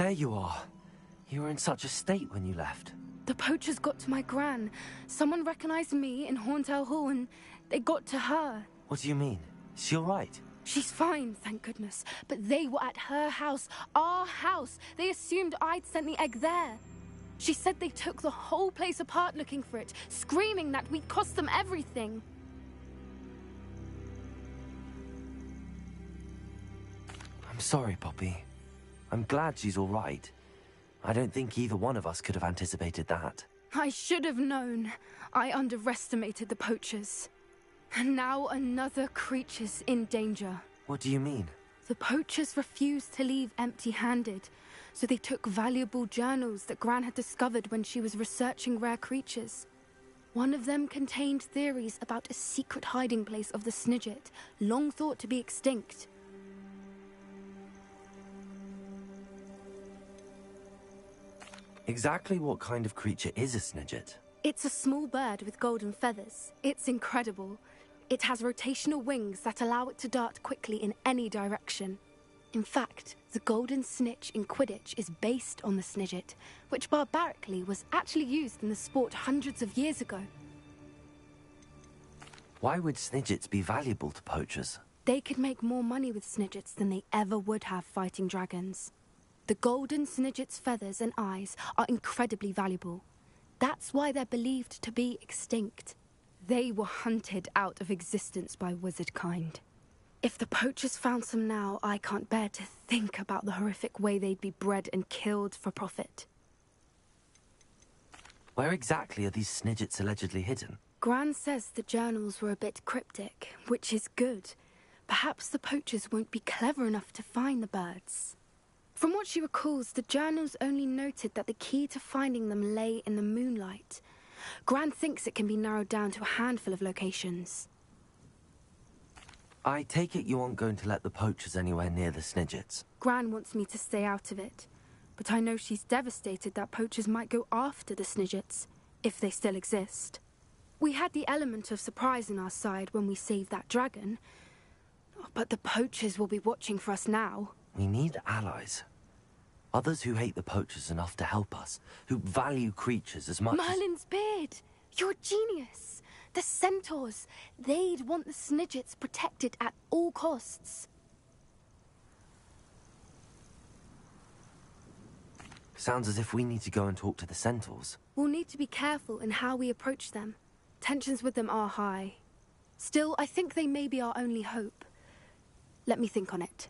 There you are. You were in such a state when you left. The poachers got to my gran. Someone recognized me in Horntail Hall and they got to her. What do you mean? Is she all right? She's fine, thank goodness. But they were at her house, our house. They assumed I'd sent the egg there. She said they took the whole place apart looking for it, screaming that we'd cost them everything. I'm sorry, Poppy. I'm glad she's all right. I don't think either one of us could have anticipated that. I should have known. I underestimated the poachers. And now another creature's in danger. What do you mean? The poachers refused to leave empty-handed, so they took valuable journals that Gran had discovered when she was researching rare creatures. One of them contained theories about a secret hiding place of the Snidget, long thought to be extinct. Exactly what kind of creature is a Snidget? It's a small bird with golden feathers. It's incredible. It has rotational wings that allow it to dart quickly in any direction. In fact, the golden snitch in Quidditch is based on the Snidget, which barbarically was actually used in the sport hundreds of years ago. Why would Snidgets be valuable to poachers? They could make more money with Snidgets than they ever would have fighting dragons. The golden Snidget's feathers and eyes are incredibly valuable. That's why they're believed to be extinct. They were hunted out of existence by wizard kind. If the poachers found some now, I can't bear to think about the horrific way they'd be bred and killed for profit. Where exactly are these Snidgets allegedly hidden? Gran says the journals were a bit cryptic, which is good. Perhaps the poachers won't be clever enough to find the birds. From what she recalls, the journals only noted that the key to finding them lay in the moonlight. Gran thinks it can be narrowed down to a handful of locations. I take it you aren't going to let the poachers anywhere near the Snidgets. Gran wants me to stay out of it, but I know she's devastated that poachers might go after the Snidgets, if they still exist. We had the element of surprise on our side when we saved that dragon, but the poachers will be watching for us now. We need allies. Others who hate the poachers enough to help us, who value creatures as much Merlin's beard! You're a genius! The centaurs! They'd want the Snidgets protected at all costs. Sounds as if we need to go and talk to the centaurs. We'll need to be careful in how we approach them. Tensions with them are high. Still, I think they may be our only hope. Let me think on it.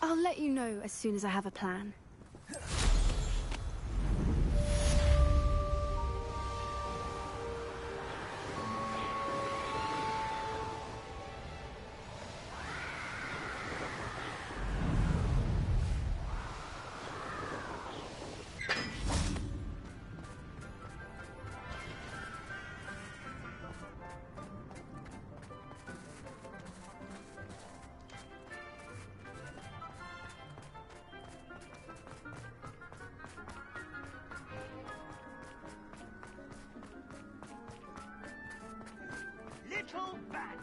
I'll let you know as soon as I have a plan. Little bat.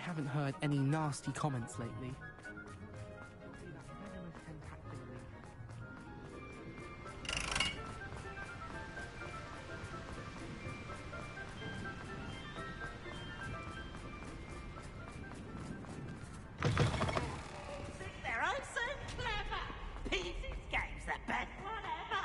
haven't heard any nasty comments lately. They're all so clever. PT's game's the best one ever.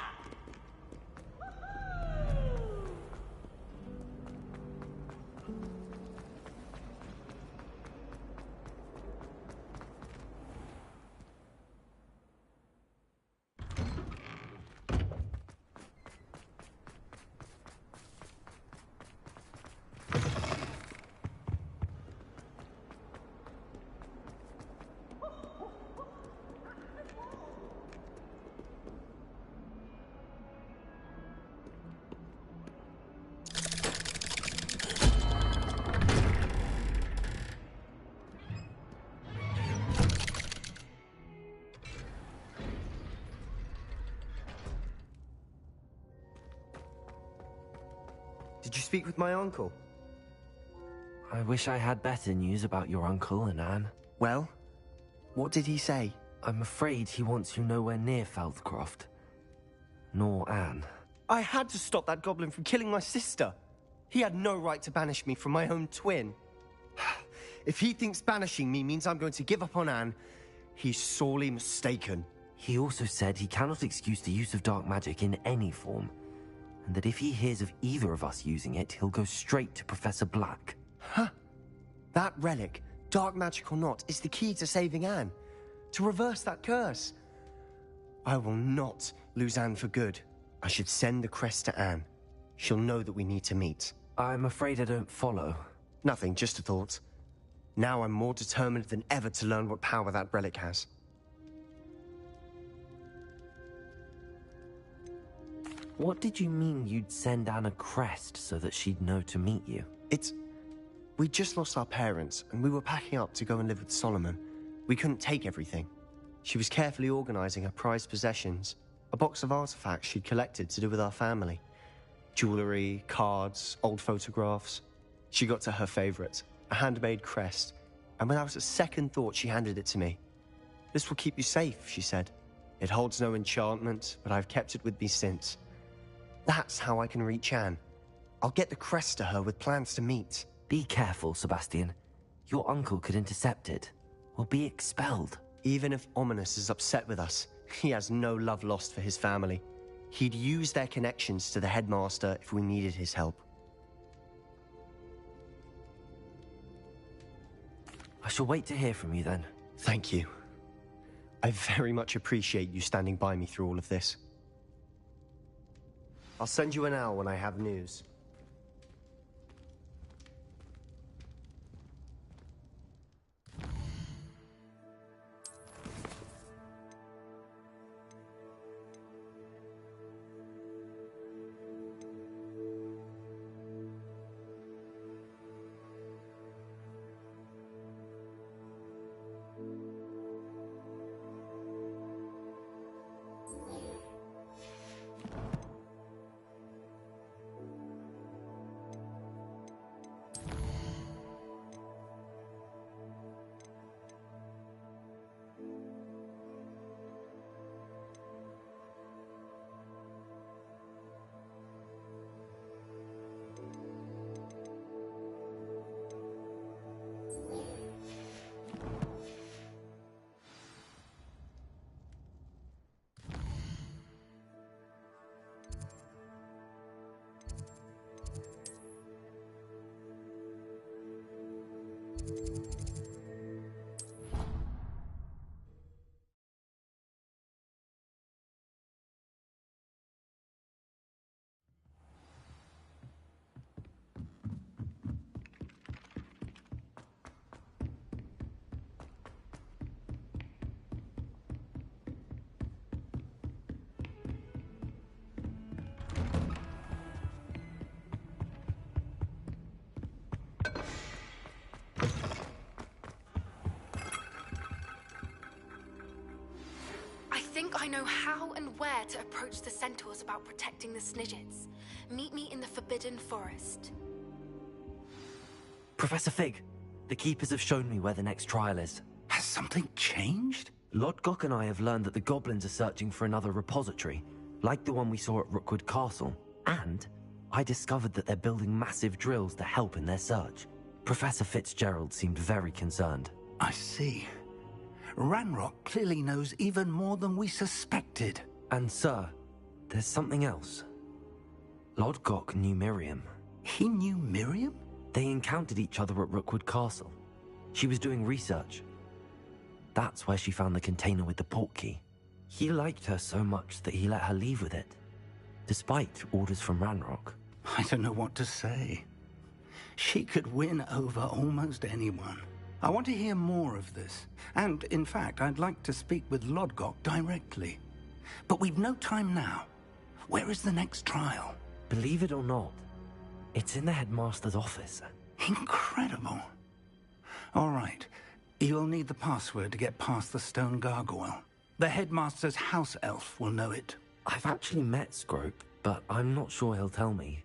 Did you speak with my uncle? I wish I had better news about your uncle and Anne. Well, what did he say? I'm afraid he wants you nowhere near Feldcroft. Nor Anne. I had to stop that goblin from killing my sister. He had no right to banish me from my own twin. If he thinks banishing me means I'm going to give up on Anne, he's sorely mistaken. He also said he cannot excuse the use of dark magic in any form, and that if he hears of either of us using it, he'll go straight to Professor Black. Huh? That relic, dark magic or not, is the key to saving Anne. To reverse that curse. I will not lose Anne for good. I should send the crest to Anne. She'll know that we need to meet. I'm afraid I don't follow. Nothing, just a thought. Now I'm more determined than ever to learn what power that relic has. What did you mean you'd send Anne a crest so that she'd know to meet you? We just lost our parents, and we were packing up to go and live with Solomon. We couldn't take everything. She was carefully organizing her prized possessions, a box of artifacts she'd collected to do with our family. Jewelry, cards, old photographs. She got to her favorite, a handmade crest, and without a second thought, she handed it to me. This will keep you safe, she said. It holds no enchantment, but I've kept it with me since. That's how I can reach Anne. I'll get the crest to her with plans to meet. Be careful, Sebastian. Your uncle could intercept it, or be expelled. Even if Ominous is upset with us, he has no love lost for his family. He'd use their connections to the headmaster if we needed his help. I shall wait to hear from you then. Thank you. I very much appreciate you standing by me through all of this. I'll send you an owl when I have news. I think I know how and where to approach the centaurs about protecting the Snidgets. Meet me in the Forbidden Forest. Professor Fig, The Keepers have shown me where the next trial is. Has something changed? Lodgok and I have learned that the goblins are searching for another repository, like the one we saw at Rookwood Castle. And I discovered that they're building massive drills to help in their search. Professor Fitzgerald seemed very concerned. I see. Ranrock clearly knows even more than we suspected. And sir, there's something else. Lodgok knew Miriam. He knew Miriam? They encountered each other at Rookwood Castle. She was doing research. That's where she found the container with the portkey. He liked her so much that he let her leave with it, despite orders from Ranrock. I don't know what to say. She could win over almost anyone. I want to hear more of this. And, in fact, I'd like to speak with Lodgok directly. But we've no time now. Where is the next trial? Believe it or not, it's in the headmaster's office. Incredible. All right. You'll need the password to get past the stone gargoyle. The headmaster's house elf will know it. I've actually met Scrope, but I'm not sure he'll tell me.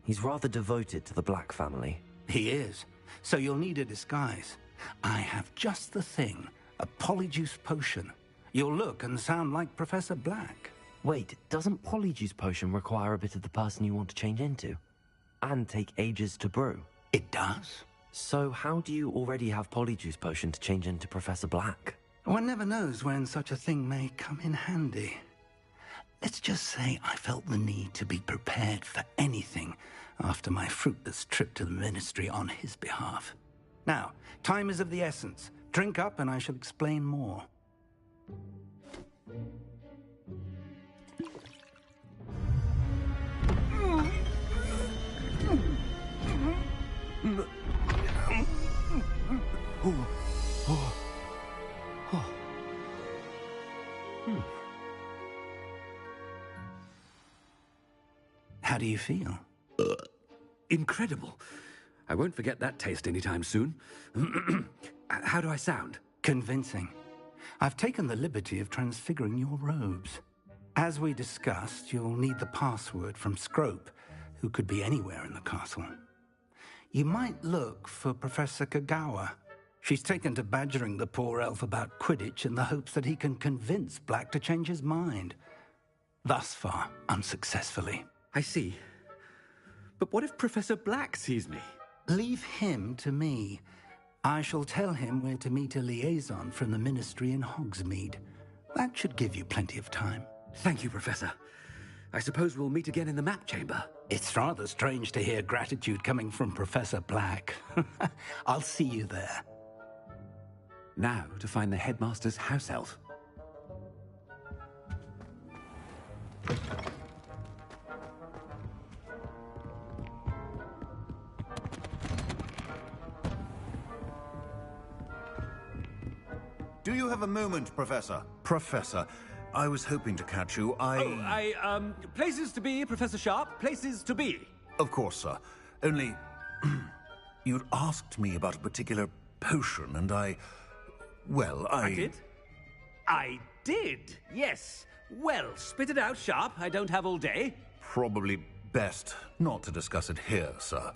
He's rather devoted to the Black family. He is. So you'll need a disguise. I have just the thing. A polyjuice potion. You'll look and sound like Professor Black. Wait, doesn't Polyjuice Potion require a bit of the person you want to change into? And take ages to brew? It does. So how do you already have Polyjuice Potion to change into Professor Black? One never knows when such a thing may come in handy. Let's just say I felt the need to be prepared for anything after my fruitless trip to the Ministry on his behalf. Now, time is of the essence. Drink up and I shall explain more. How do you feel? Incredible. I won't forget that taste anytime soon. How do I sound? Convincing. I've taken the liberty of transfiguring your robes. As we discussed, you'll need the password from Scrope, who could be anywhere in the castle. You might look for Professor Kagawa. She's taken to badgering the poor elf about Quidditch in the hopes that he can convince Black to change his mind. Thus far, unsuccessfully. I see. But what if Professor Black sees me? Leave him to me. I shall tell him where to meet a liaison from the Ministry in Hogsmeade. That should give you plenty of time. Thank you, Professor. I suppose we'll meet again in the map chamber. It's rather strange to hear gratitude coming from Professor Black. I'll see you there. Now to find the headmaster's house elf. Do you have a moment, Professor? Professor, I was hoping to catch you. Places to be, Professor Sharp. Places to be. Of course, sir. Only... you'd asked me about a particular potion, and I did? I did, yes. Well, spit it out, Sharp. I don't have all day. Probably best not to discuss it here, sir.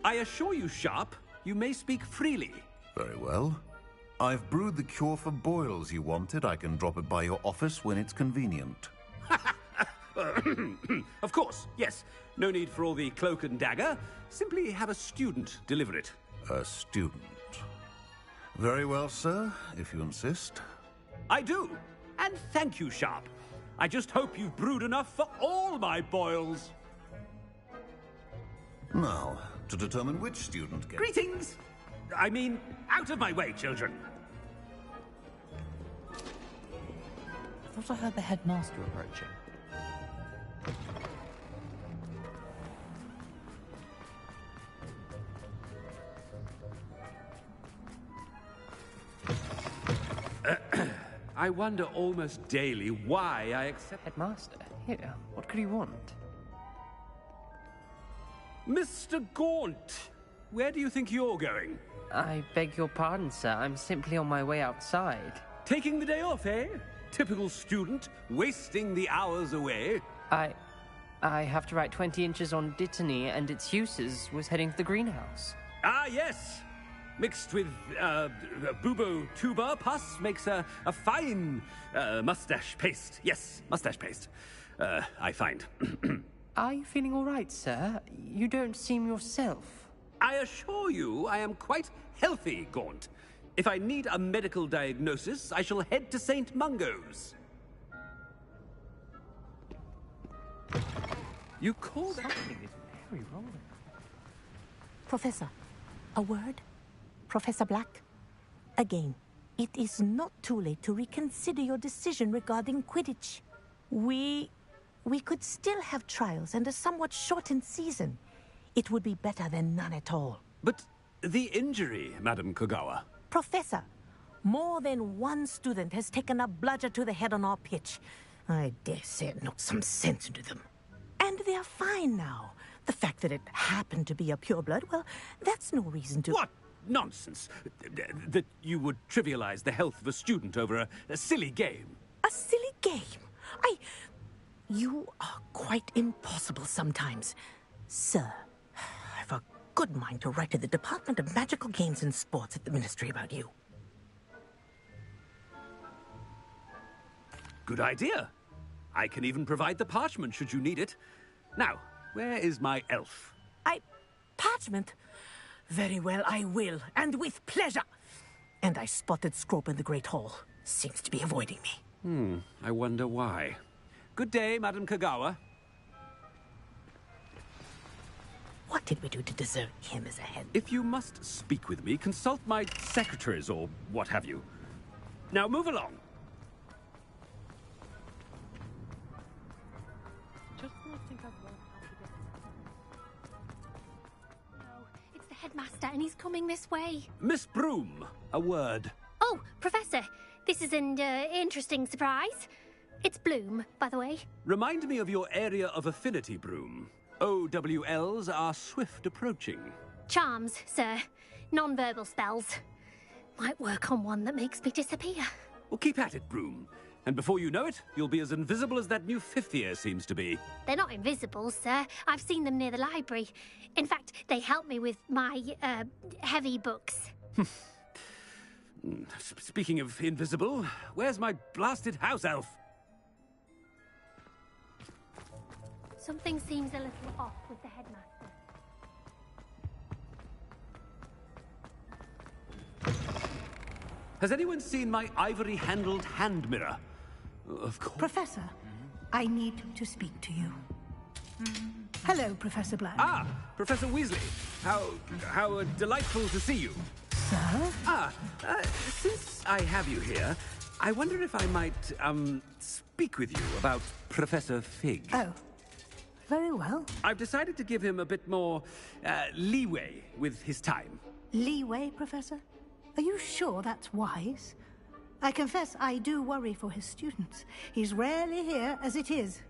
I assure you, Sharp, you may speak freely. Very well. I've brewed the cure for boils you wanted. I can drop it by your office when it's convenient. Of course, yes. No need for all the cloak and dagger. Simply have a student deliver it. A student. Very well, sir, if you insist. I do. And thank you, Sharp. I just hope you've brewed enough for all my boils. Now, to determine which student gets... Greetings! I mean, out of my way, children. I thought I heard the headmaster approaching. I wonder almost daily why I accept... Headmaster? Here, what could he want? Mr. Gaunt, where do you think you're going? I beg your pardon, sir. I'm simply on my way outside. Taking the day off, eh? Typical student, wasting the hours away. I have to write 20 inches on Dittany and its uses was heading to the greenhouse. Ah, yes! Mixed with bubo tuber pus makes a fine mustache paste. Yes, mustache paste. I find. Are you feeling all right, sir? You don't seem yourself. I assure you I am quite healthy, Gaunt. If I need a medical diagnosis, I shall head to St. Mungo's. You call that... Something is very wrong. Professor, a word? Professor Black? Again, it is not too late to reconsider your decision regarding Quidditch. We could still have trials and a somewhat shortened season. It would be better than none at all. But the injury, Madam Kogawa. Professor, more than one student has taken a bludger to the head on our pitch. I dare say it knocked some sense into them. And they're fine now. The fact that it happened to be a pureblood, well, that's no reason to... What nonsense! That you would trivialize the health of a student over a silly game. A silly game? You are quite impossible sometimes. Sir, I've a good mind to write to the Department of Magical Games and Sports at the Ministry about you. Good idea. I can even provide the parchment should you need it. Now, where is my elf? Parchment? Very well, I will, and with pleasure. And I spotted Scrope in the Great Hall. Seems to be avoiding me. I wonder why. Good day, Madam Kogawa. What did we do to deserve him as a head? If you must speak with me, consult my secretaries or what have you. Now move along. Just when I think I've learned how to get... No, it's the headmaster and he's coming this way. Miss Broom, a word. Oh, Professor, this is an interesting surprise. It's Bloom, by the way. Remind me of your area of affinity, Broom. OWLs are swift approaching. Charms, sir. Non-verbal spells. Might work on one that makes me disappear. Well, keep at it, Broom. And before you know it, you'll be as invisible as that new fifth year seems to be. They're not invisible, sir. I've seen them near the library. In fact, they help me with my, heavy books. Speaking of invisible, where's my blasted house elf? Something seems a little off with the headmaster. Has anyone seen my ivory-handled hand mirror? Of course. Professor, I need to speak to you. Hello, Professor Black. Ah, Professor Weasley. How delightful to see you. Sir? Since I have you here, I wonder if I might, speak with you about Professor Fig. Oh, very well. I've decided to give him a bit more, leeway with his time. Leeway, Professor? Are you sure that's wise? I confess I do worry for his students. He's rarely here as it is.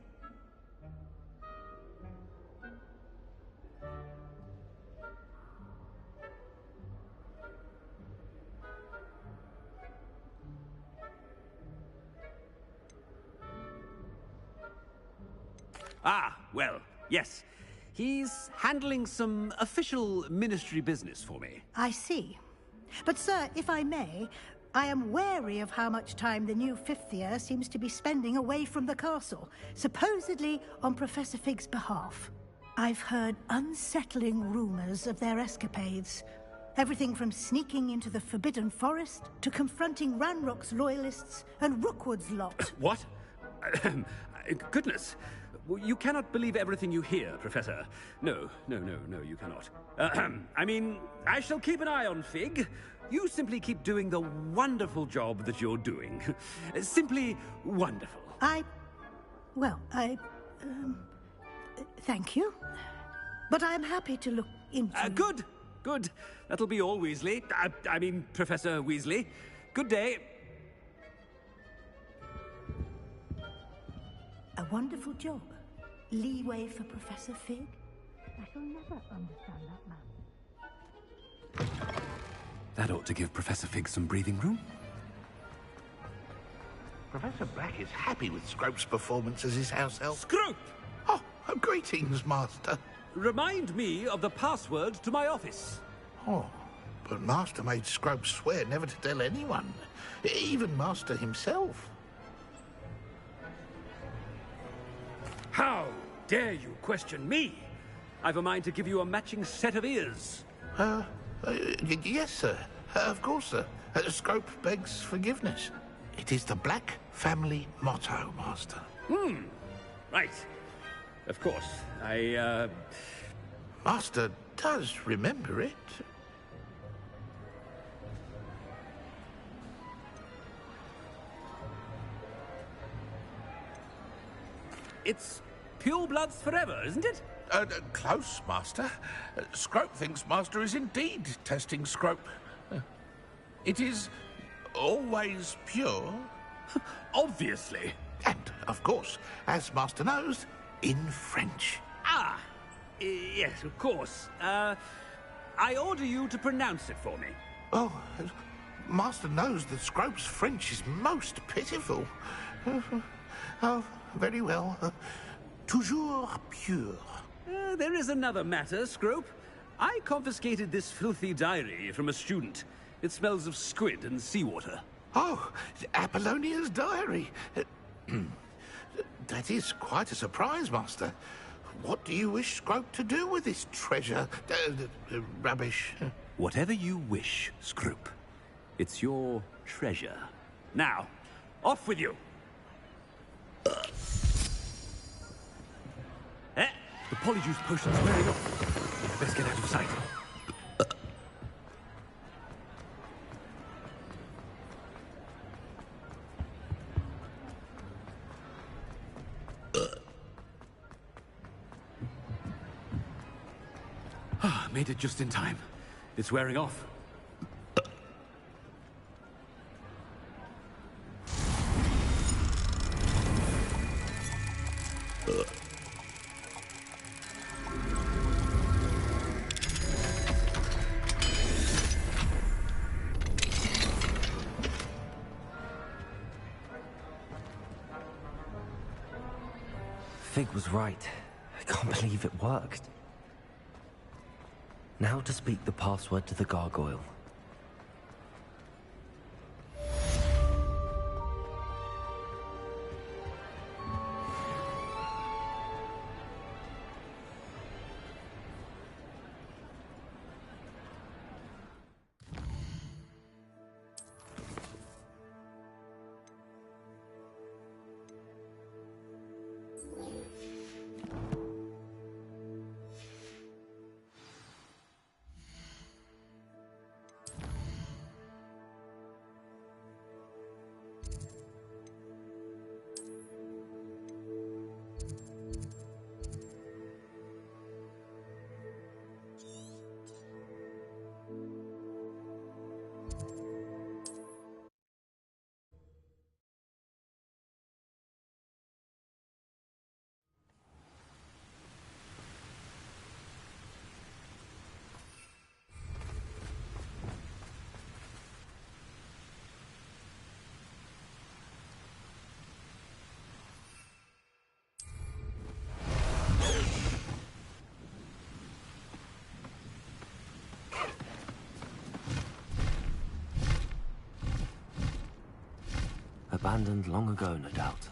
Ah, well, yes. He's handling some official ministry business for me. I see. But, sir, if I may, I am wary of how much time the new fifth year seems to be spending away from the castle, supposedly on Professor Fig's behalf. I've heard unsettling rumors of their escapades. Everything from sneaking into the Forbidden Forest to confronting Ranrock's loyalists and Rookwood's lot. What? Goodness. You cannot believe everything you hear, Professor. No, you cannot. I mean, I shall keep an eye on Fig. You simply keep doing the wonderful job that you're doing. Simply wonderful. Thank you. But I'm happy to look into... Good. That'll be all, Weasley. I mean, Professor Weasley. Good day. A wonderful job. Leeway for Professor Fig? I shall never understand that man. That ought to give Professor Fig some breathing room. Professor Black is happy with Scrope's performance as his house elf. Scrope! Oh, Greetings, Master. Remind me of the password to my office. Oh, but Master made Scrope swear never to tell anyone, even Master himself. How dare you question me? I've a mind to give you a matching set of ears. Yes, sir. Of course, sir. Scrope begs forgiveness. It is the Black family motto, Master. Right. Of course. Master does remember it. It's pure bloods forever, isn't it? Close, Master. Scrope thinks Master is indeed testing Scrope. It is always pure. Obviously. And, of course, as Master knows, in French. Ah, yes, of course. I order you to pronounce it for me. Oh, Master knows that Scrope's French is most pitiful. Oh, very well. Toujours pure. There is another matter, Scrope. I confiscated this filthy diary from a student. It smells of squid and seawater. Oh, Apollonia's diary. That is quite a surprise, Master. What do you wish Scrope to do with this treasure? Rubbish. Whatever you wish, Scrope. It's your treasure. Now, off with you. The polyjuice potion's wearing off. Best get out of sight. Made it just in time. It's wearing off. Fig was right. I can't believe it worked. Now to speak the password to the gargoyle. Abandoned long ago, no doubt.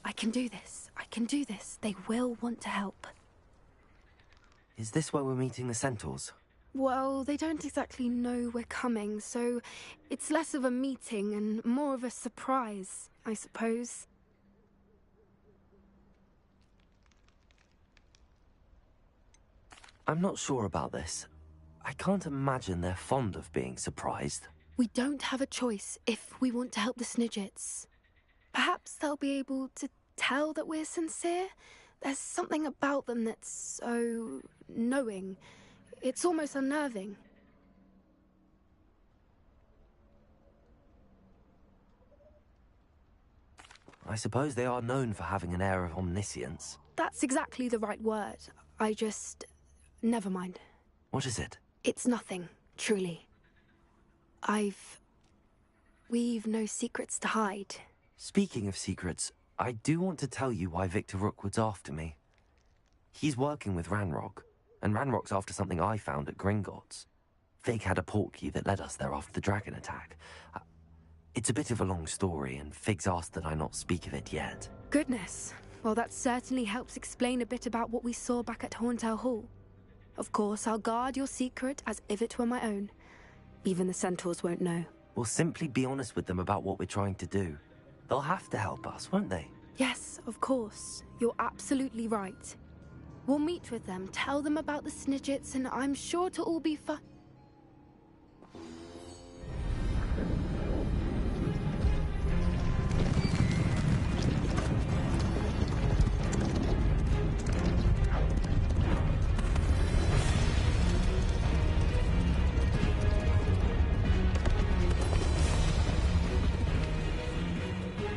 I can do this. I can do this. They will want to help. Is this where we're meeting the centaurs? Well, they don't exactly know we're coming, so it's less of a meeting and more of a surprise, I suppose. I'm not sure about this. I can't imagine they're fond of being surprised. We don't have a choice if we want to help the Snidgets. Perhaps they'll be able to tell that we're sincere. There's something about them that's so knowing. It's almost unnerving. I suppose they are known for having an air of omniscience. That's exactly the right word. Never mind. What is it? It's nothing, truly. We've no secrets to hide. Speaking of secrets, I do want to tell you why Victor Rookwood's after me. He's working with Ranrock, and Ranrock's after something I found at Gringotts. Fig had a portkey that led us there after the dragon attack. It's a bit of a long story, and Fig's asked that I not speak of it yet. Goodness. Well, that certainly helps explain a bit about what we saw back at Horntail Hall. Of course, I'll guard your secret as if it were my own. Even the centaurs won't know. We'll simply be honest with them about what we're trying to do. They'll have to help us, won't they? Yes, of course. You're absolutely right. We'll meet with them, tell them about the Snidgets, and I'm sure it'll all be fun.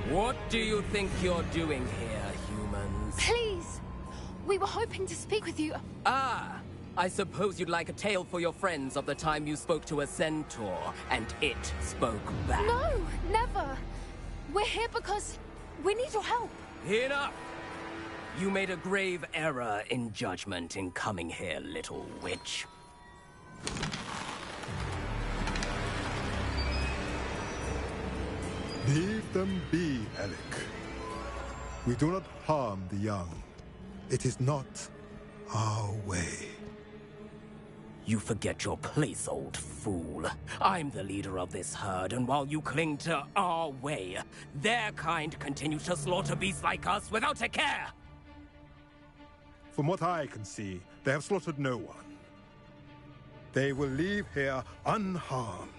What do you think you're doing here, humans? Please! We were hoping to speak with you. Ah! I suppose you'd like a tale for your friends of the time you spoke to a centaur, and it spoke back. No! Never! We're here because we need your help. Enough! You made a grave error in judgment in coming here, little witch. Leave them be, Alec. We do not harm the young. It is not our way. You forget your place, old fool. I'm the leader of this herd, and while you cling to our way, their kind continue to slaughter beasts like us without a care! From what I can see, they have slaughtered no one. They will leave here unharmed.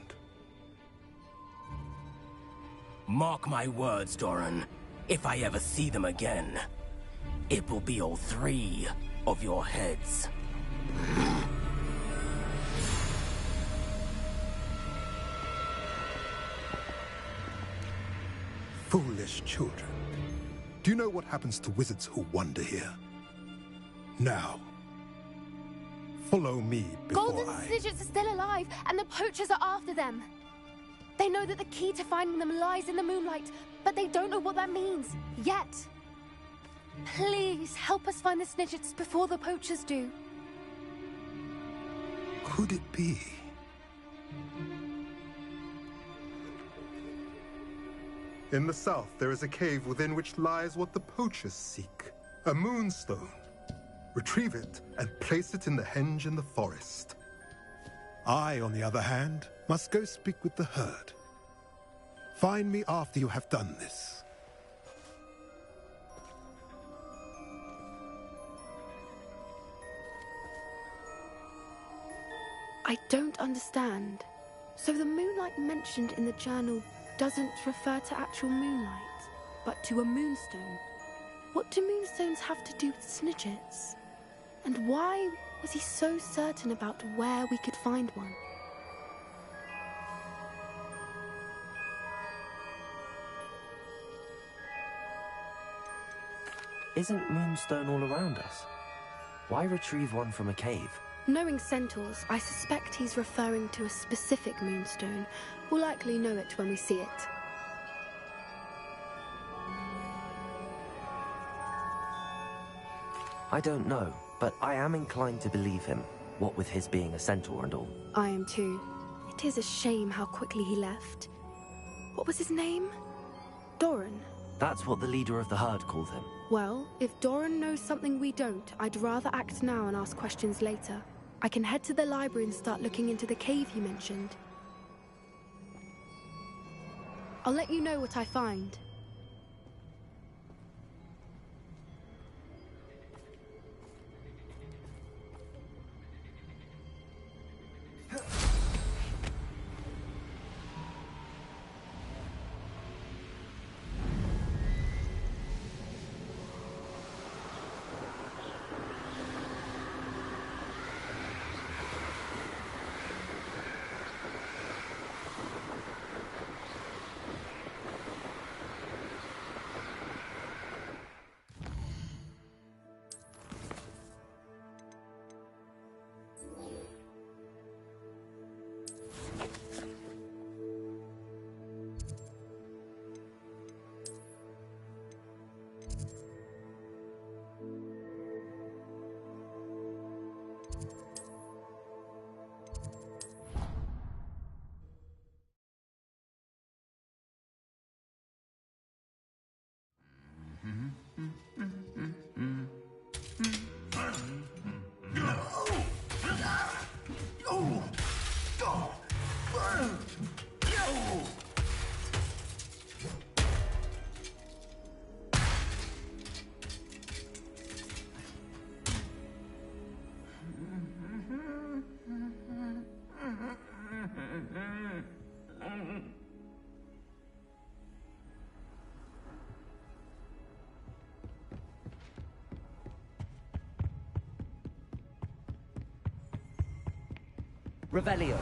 Mark my words, Doran. If I ever see them again, it will be all 3 of your heads. Foolish children. Do you know what happens to wizards who wander here? Now, follow me before Golden Snidgets are still alive, and the poachers are after them. They know that the key to finding them lies in the moonlight, but they don't know what that means, yet. Please, help us find the Snidgets before the poachers do. Could it be? In the south, there is a cave within which lies what the poachers seek. A moonstone. Retrieve it and place it in the henge in the forest. I, on the other hand, must go speak with the herd. Find me after you have done this. I don't understand. So the moonlight mentioned in the journal doesn't refer to actual moonlight, but to a moonstone. What do moonstones have to do with Snidgets? And why was he so certain about where we could find one? Isn't Moonstone all around us? Why retrieve one from a cave? Knowing centaurs, I suspect he's referring to a specific moonstone. We'll likely know it when we see it. I don't know, but I am inclined to believe him, what with his being a centaur and all. I am too. It is a shame how quickly he left. What was his name? Doran. That's what the leader of the herd called him. Well, if Doran knows something we don't, I'd rather act now and ask questions later. I can head to the library and start looking into the cave you mentioned. I'll let you know what I find. Revelio.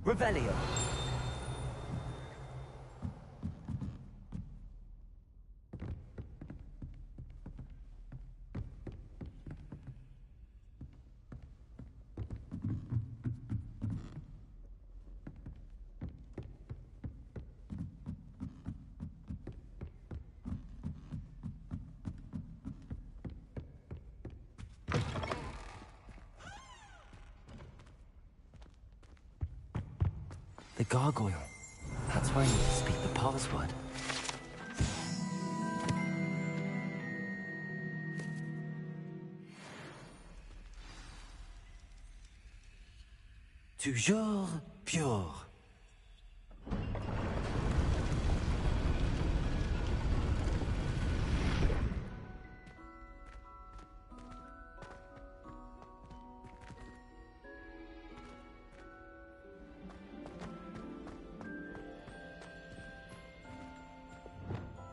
Revelio. The gargoyle. That's why I need to speak the password. Toujours pure.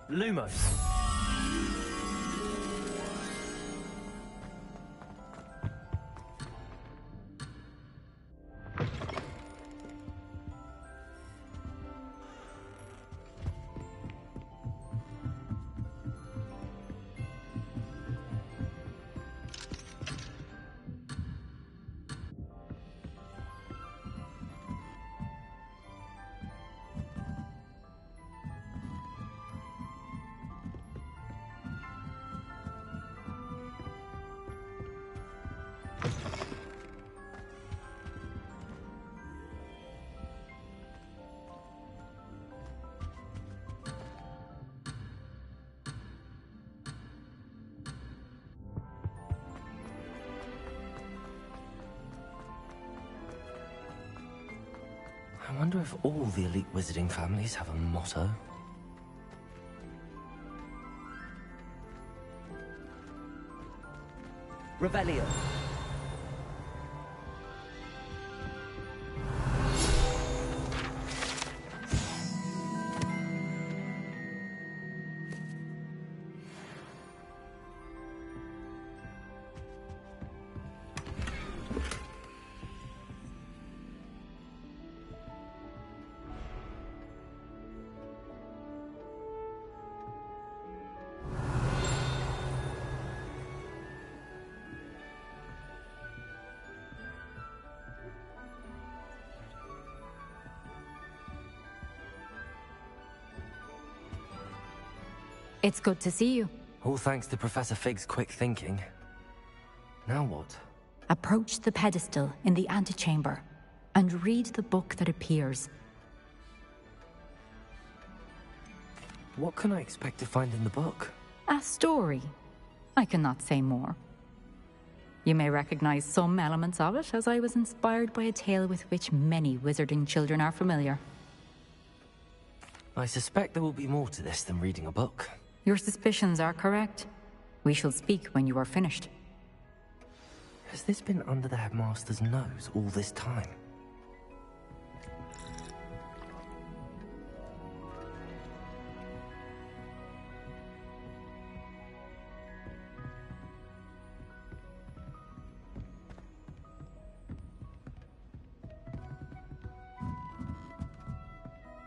Lumos. I wonder if all the elite wizarding families have a motto. Revelio. It's good to see you. All thanks to Professor Fig's quick thinking. Now what? Approach the pedestal in the antechamber and read the book that appears. What can I expect to find in the book? A story. I cannot say more. You may recognize some elements of it, as I was inspired by a tale with which many wizarding children are familiar. I suspect there will be more to this than reading a book. Your suspicions are correct. We shall speak when you are finished. Has this been under the headmaster's nose all this time?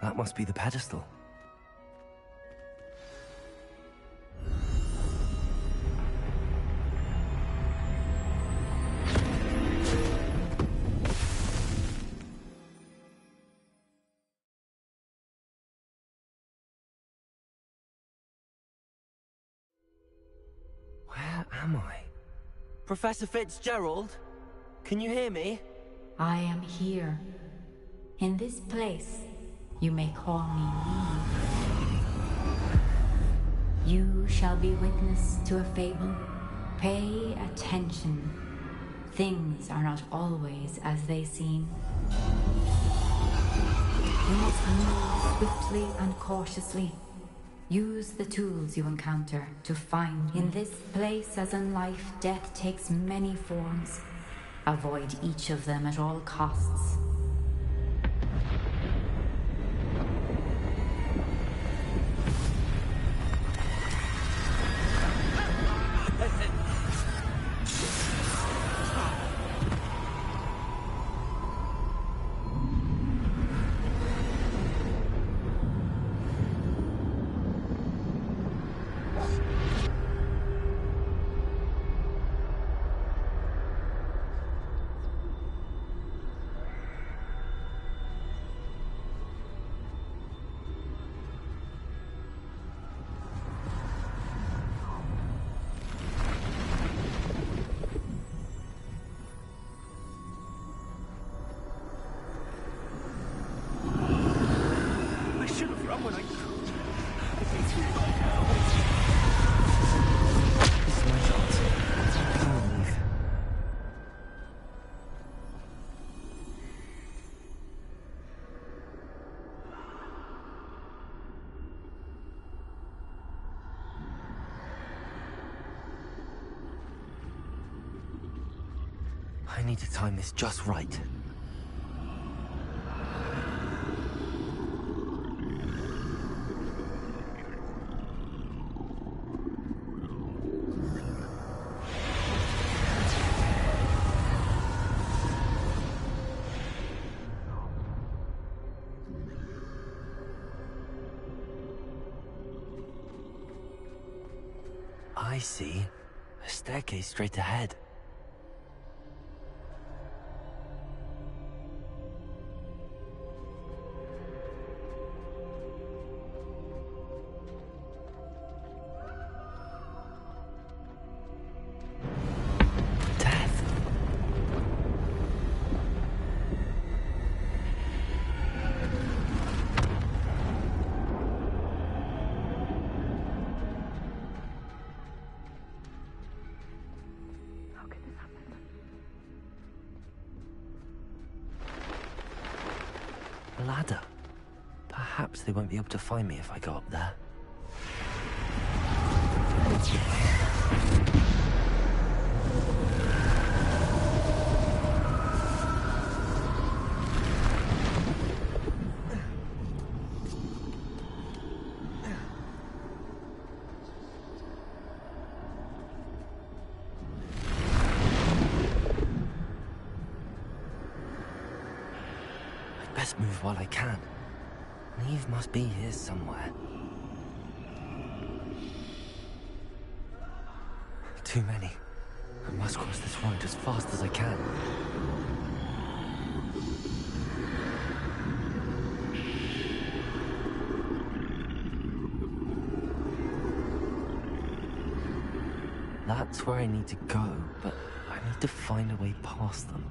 That must be the pedestal. Where am I? Professor Fitzgerald? Can you hear me? I am here. In this place, you may call me Eve. You shall be witness to a fable. Pay attention. Things are not always as they seem. You must move swiftly and cautiously. Use the tools you encounter to find. In this place, as in life, death takes many forms. Avoid each of them at all costs. I need to time this just right. I see. A staircase straight ahead. A ladder. Perhaps they won't be able to find me if I go up there. Best move while I can. Neve must be here somewhere. Too many. I must cross this road as fast as I can. where I need to go, but I need to find a way past them.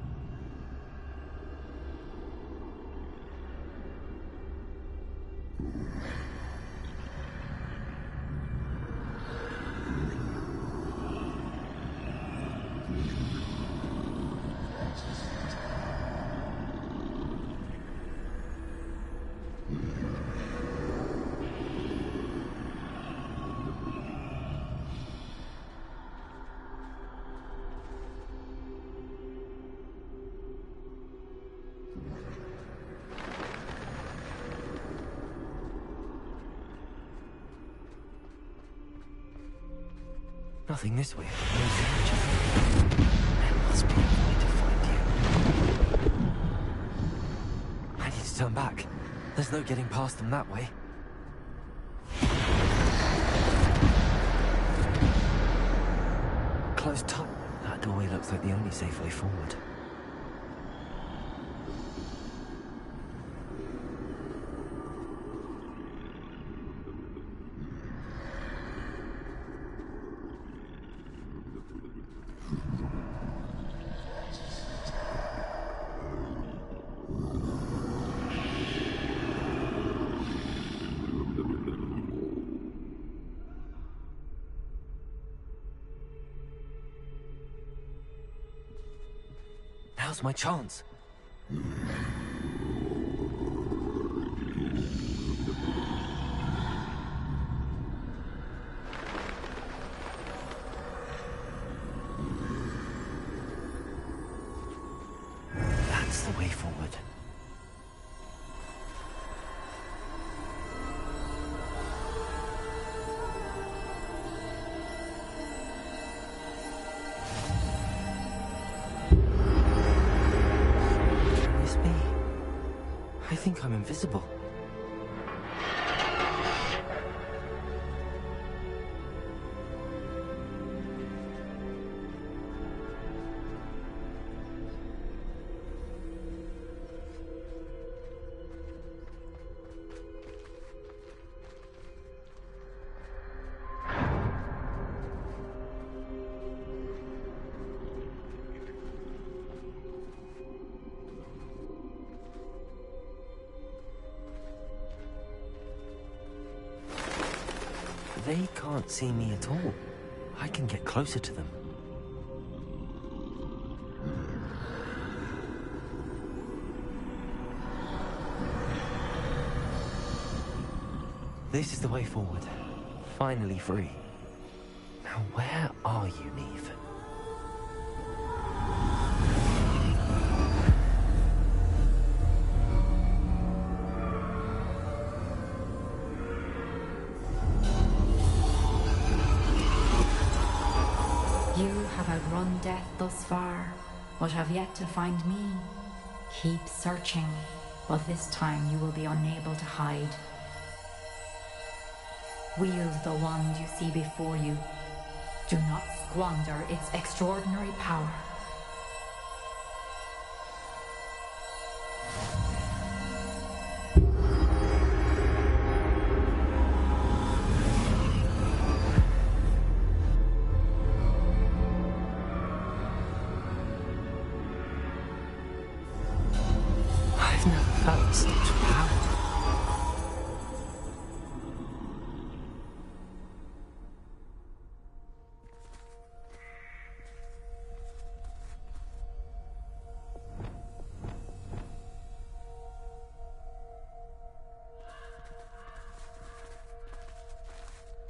Nothing this way. There must be a way to find you. I need to turn back. There's no getting past them that way. Closed tight. That doorway looks like the only safe way forward. Now's my chance. That's the way forward. I think I'm invisible. They can't see me at all. I can get closer to them. This is the way forward. Finally free. Now where are you, Neve? You have outrun death thus far, but have yet to find me. Keep searching, but this time you will be unable to hide. Wield the wand you see before you. Do not squander its extraordinary power. I've never felt such power.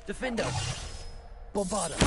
Defendo! Bombada!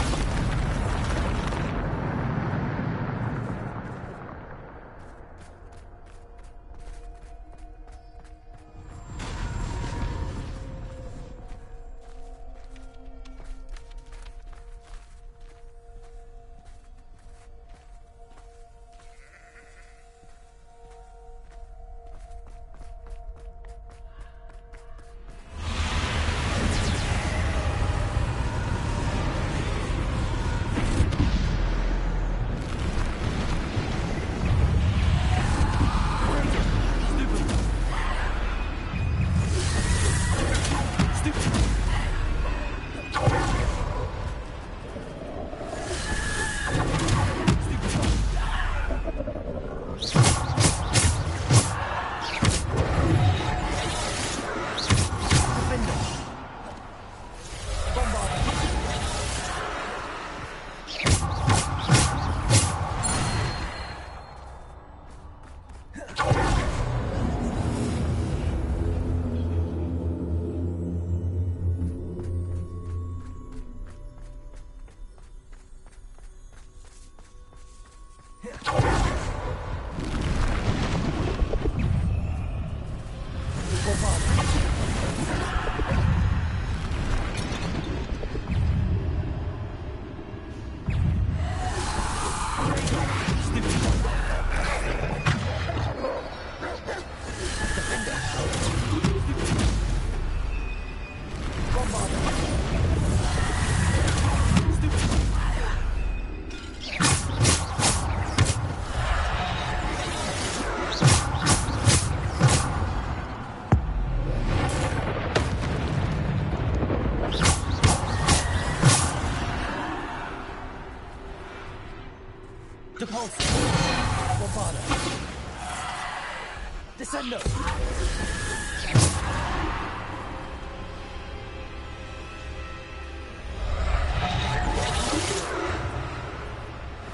Depulse! Bombarda! Descendo!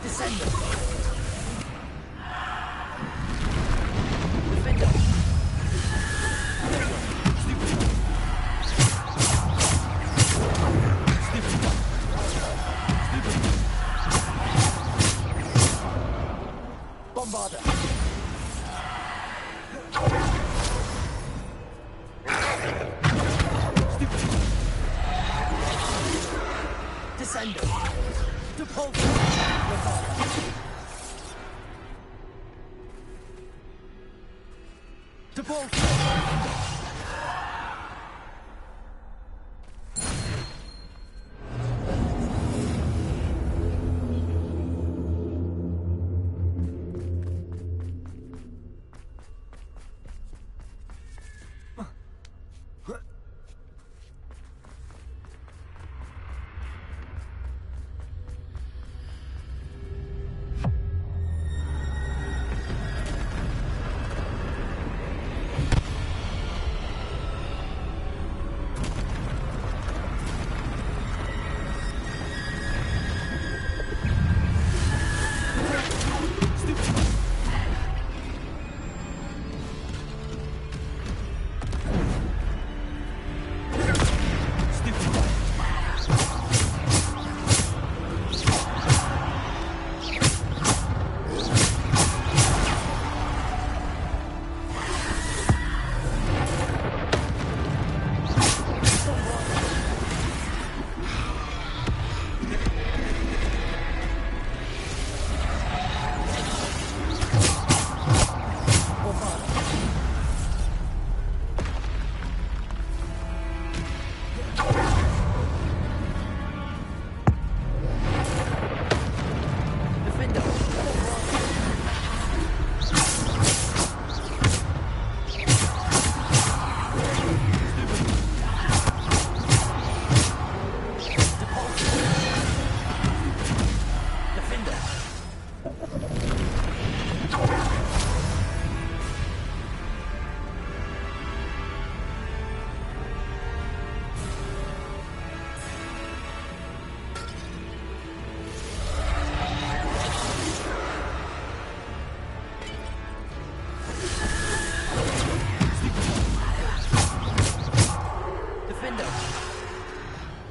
Descendo! Defendo! Bombarda! Descendo! Depulse! Bombarda! Depulse!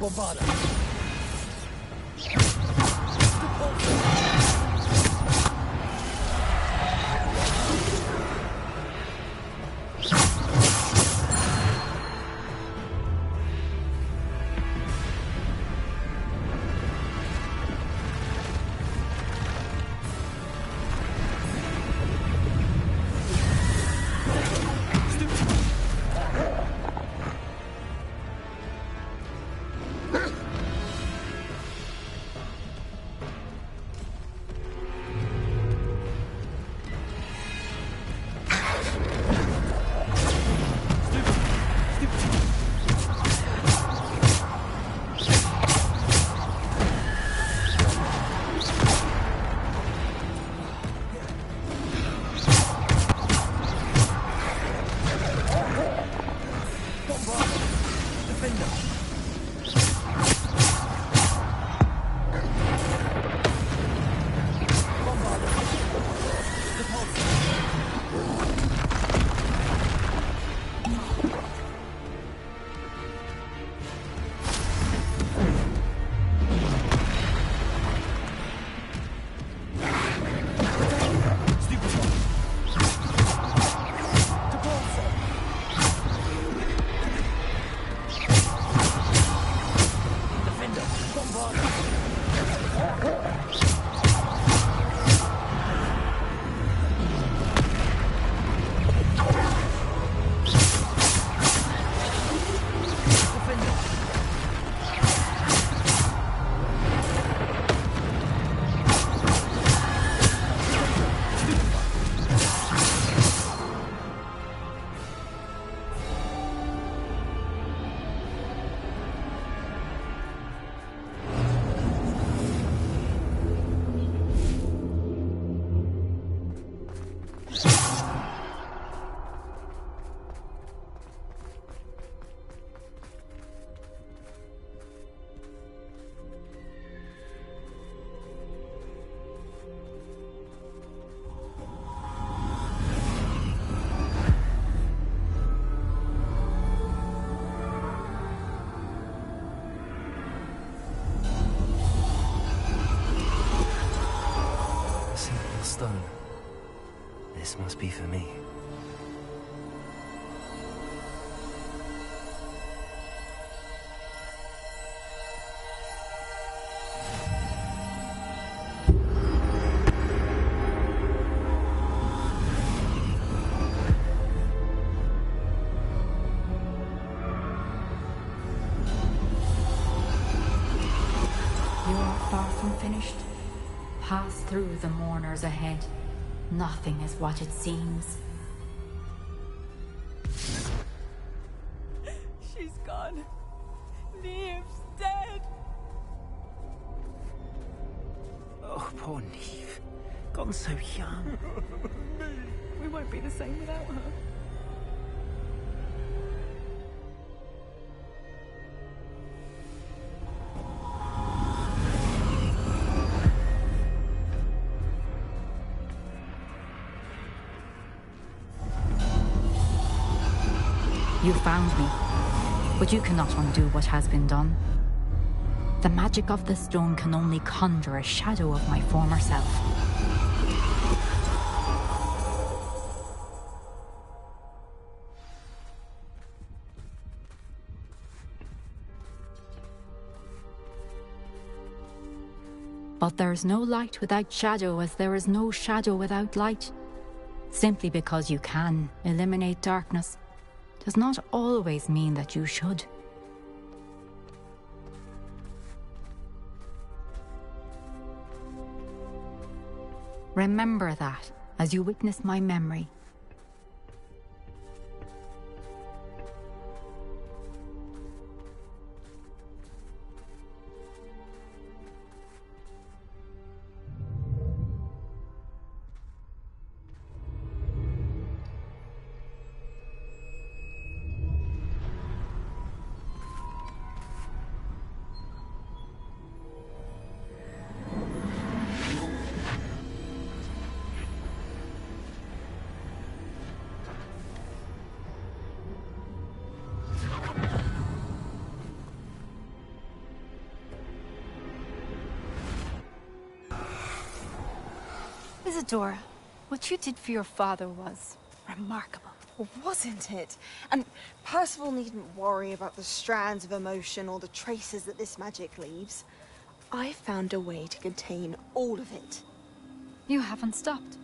Bombarda! This must be for me. You are far from finished. Pass through the mourners ahead. Nothing is what it seems. She's gone. Neve's dead. Oh, poor Neve. Gone so young. We won't be the same without her. You found me, but you cannot undo what has been done. The magic of the stone can only conjure a shadow of my former self. But there is no light without shadow, as there is no shadow without light. Simply because you can eliminate darkness does not always mean that you should. Remember that as you witness my memory. Isadora, what you did for your father was remarkable. Well, wasn't it? And Percival needn't worry about the strands of emotion or the traces that this magic leaves. I found a way to contain all of it. You haven't stopped.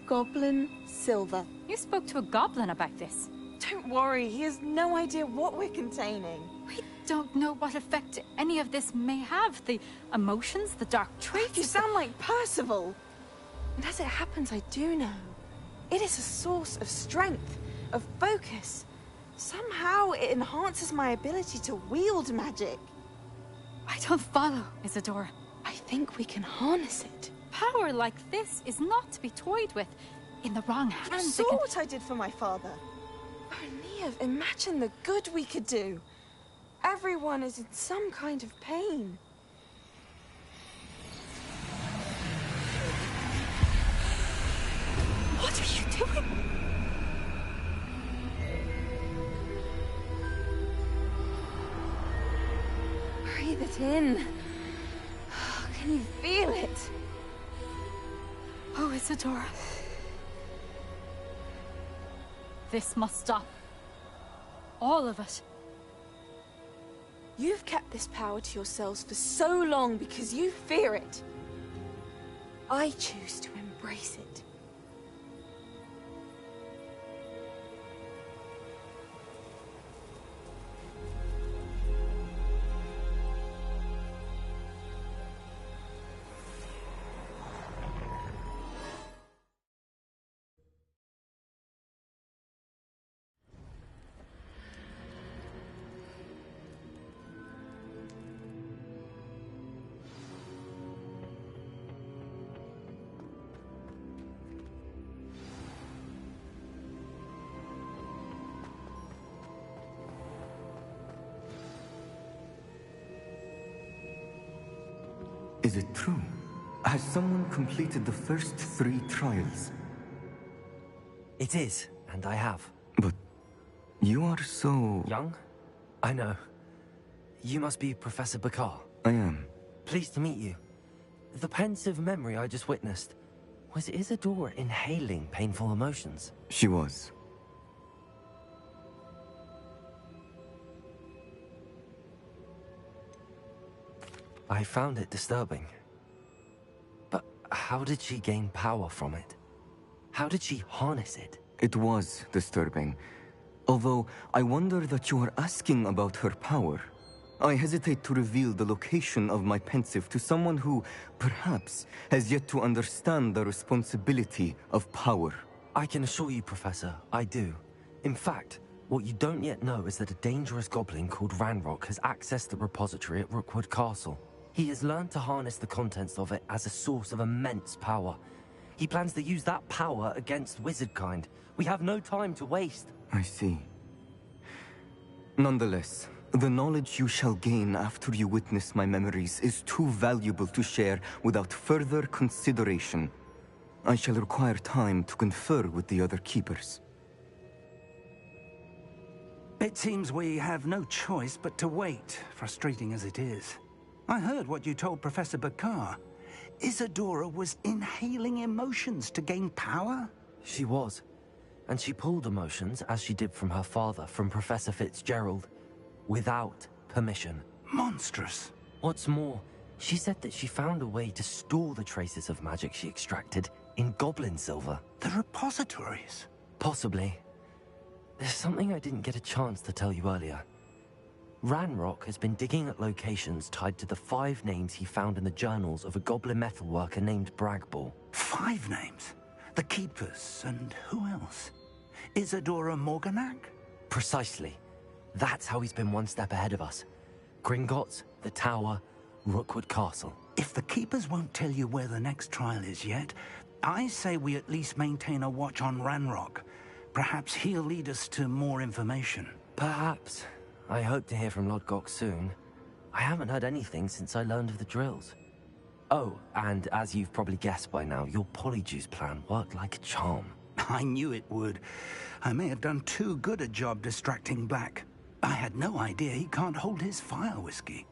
Goblin Silver. You spoke to a goblin about this. Don't worry, he has no idea what we're containing. We don't know what effect any of this may have. The emotions, the dark traits. You sound like Percival. And as it happens, I do know. It is a source of strength, of focus. Somehow it enhances my ability to wield magic. I don't follow, Isadora. I think we can harness it. Power like this is not to be toyed with. In the wrong hands, You saw what I did for my father. Oh, Neve, imagine the good we could do. Everyone is in some kind of pain. What are you doing? Breathe it in. Can you feel it? Oh, Isadora. This must stop. All of it. You've kept this power to yourselves for so long because you fear it. I choose to embrace it. Is it true? Has someone completed the first 3 trials? It is, and I have. But you are so... young? I know. You must be Professor Bakar. I am. Pleased to meet you. The pensive memory I just witnessed. Was Isadora inhaling painful emotions? She was. I found it disturbing. But how did she gain power from it? How did she harness it? It was disturbing. Although, I wonder that you are asking about her power. I hesitate to reveal the location of my pensive to someone who, perhaps, has yet to understand the responsibility of power. I can assure you, Professor, I do. In fact, what you don't yet know is that a dangerous goblin called Ranrock has accessed the repository at Rookwood Castle. He has learned to harness the contents of it as a source of immense power. He plans to use that power against wizardkind. We have no time to waste. I see. Nonetheless, the knowledge you shall gain after you witness my memories is too valuable to share without further consideration. I shall require time to confer with the other keepers. It seems we have no choice but to wait, frustrating as it is. I heard what you told Professor Bakar. Isadora was inhaling emotions to gain power? She was. And she pulled emotions, as she did from her father, from Professor Fitzgerald, without permission. Monstrous. What's more, she said that she found a way to store the traces of magic she extracted in goblin silver. The repositories? Possibly. There's something I didn't get a chance to tell you earlier. Ranrock has been digging at locations tied to the 5 names he found in the journals of a goblin metalworker named Bragball. 5 names? The Keepers, and who else? Isadora Morganac? Precisely. That's how he's been one step ahead of us. Gringotts, the Tower, Rookwood Castle. If the Keepers won't tell you where the next trial is yet, I say we at least maintain a watch on Ranrock. Perhaps he'll lead us to more information. Perhaps. I hope to hear from Lodgok soon. I haven't heard anything since I learned of the drills. Oh, and as you've probably guessed by now, your polyjuice plan worked like a charm. I knew it would. I may have done too good a job distracting Black. I had no idea he can't hold his fire whiskey.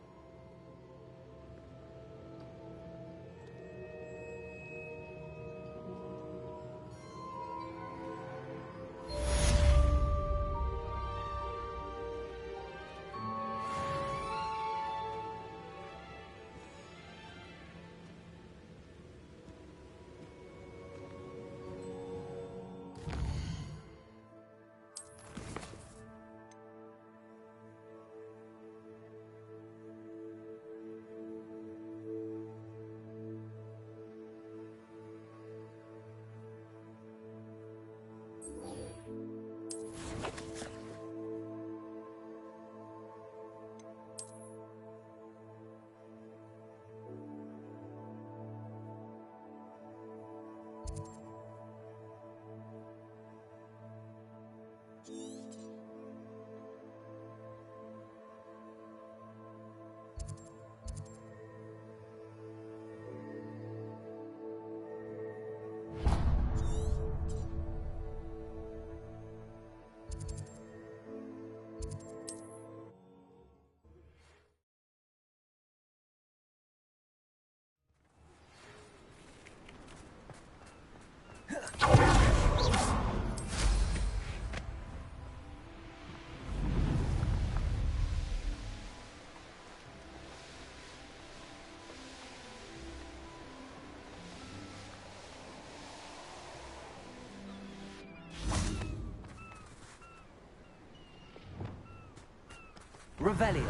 Revelio.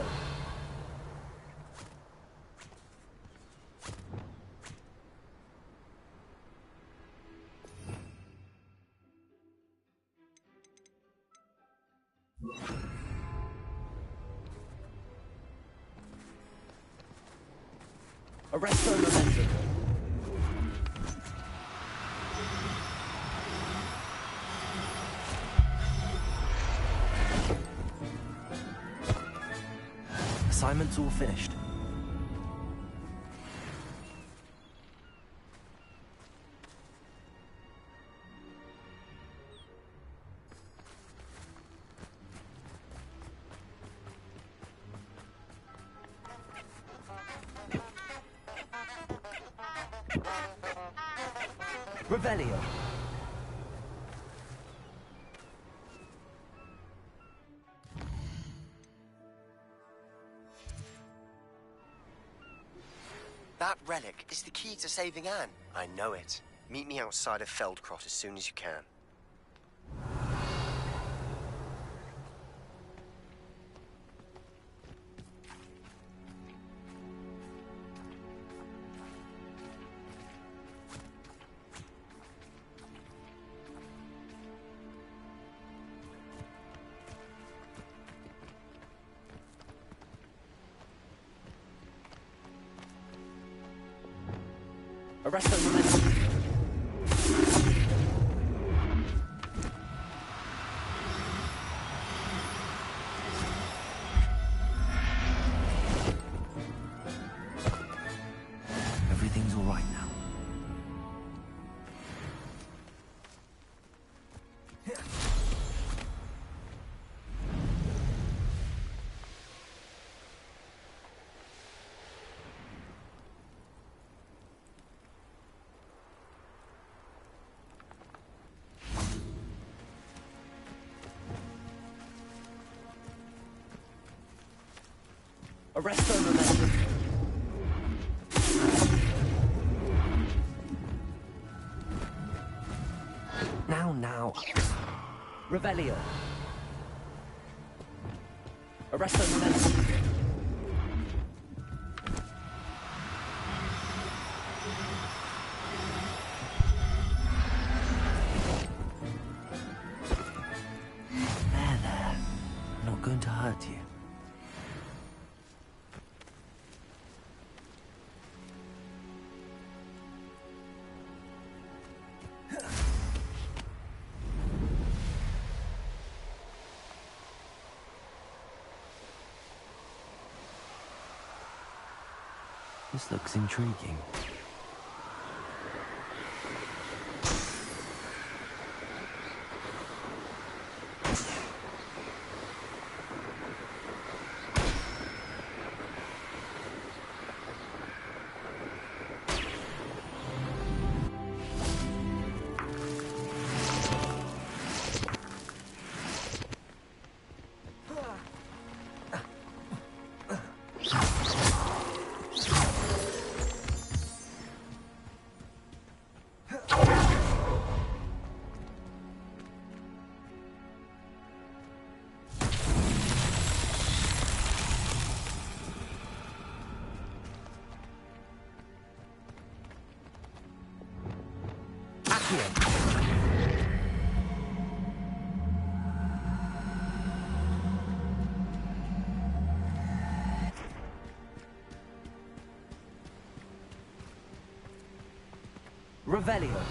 Arresto momentum. Assignment's all finished. Revelio. That relic is the key to saving Anne. I know it. Meet me outside of Feldcrot as soon as you can. Arresto momentum. Everything's all right now. Arresto momentum. Now. Revelio. Arresto momentum. There. I'm not going to hurt you. This looks intriguing. Revelio.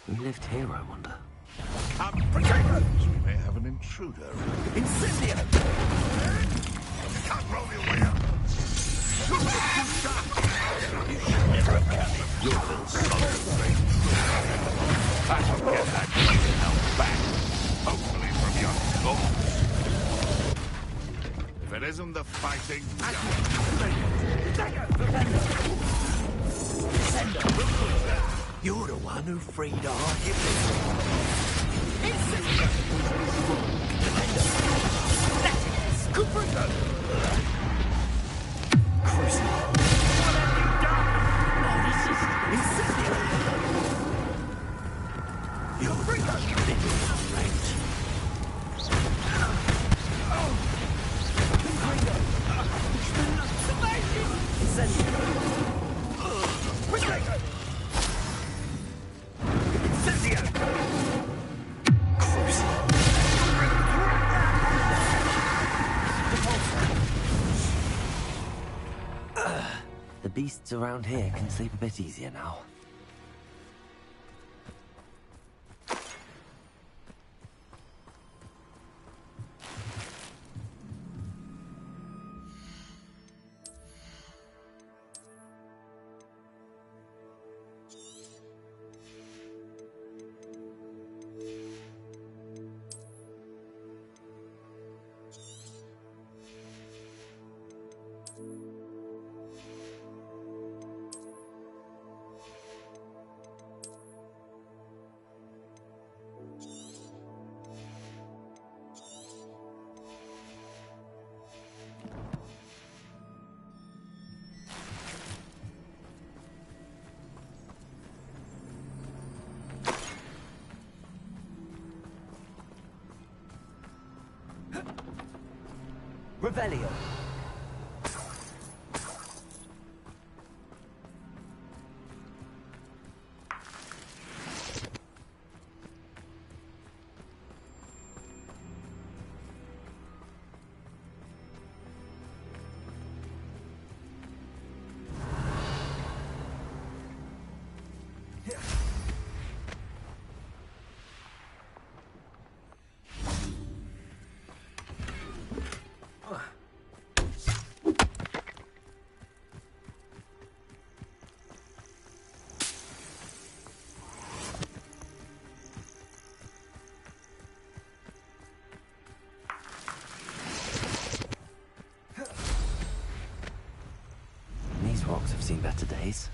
Who lived here, I wonder? Come, protectors! We may have an intruder. Incendio! Can't roll your way up. You should never have come in. Your little solid brain. That'll get that hell back. Hopefully from your corpse. If it isn't the fighting... You're the one who freed our The beasts around here can sleep a bit easier now. Revelio. These rocks have seen better days.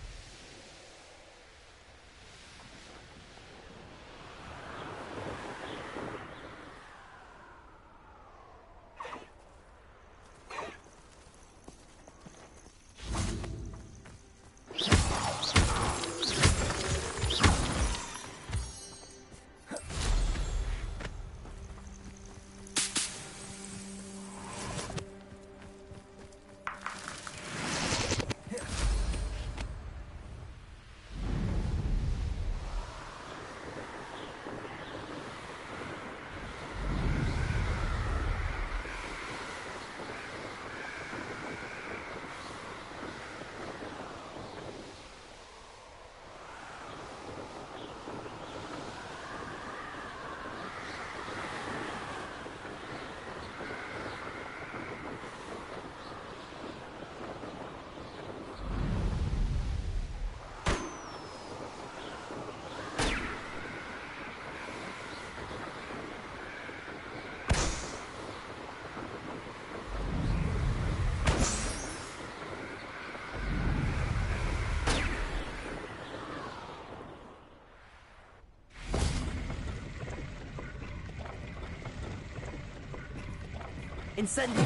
Incendio!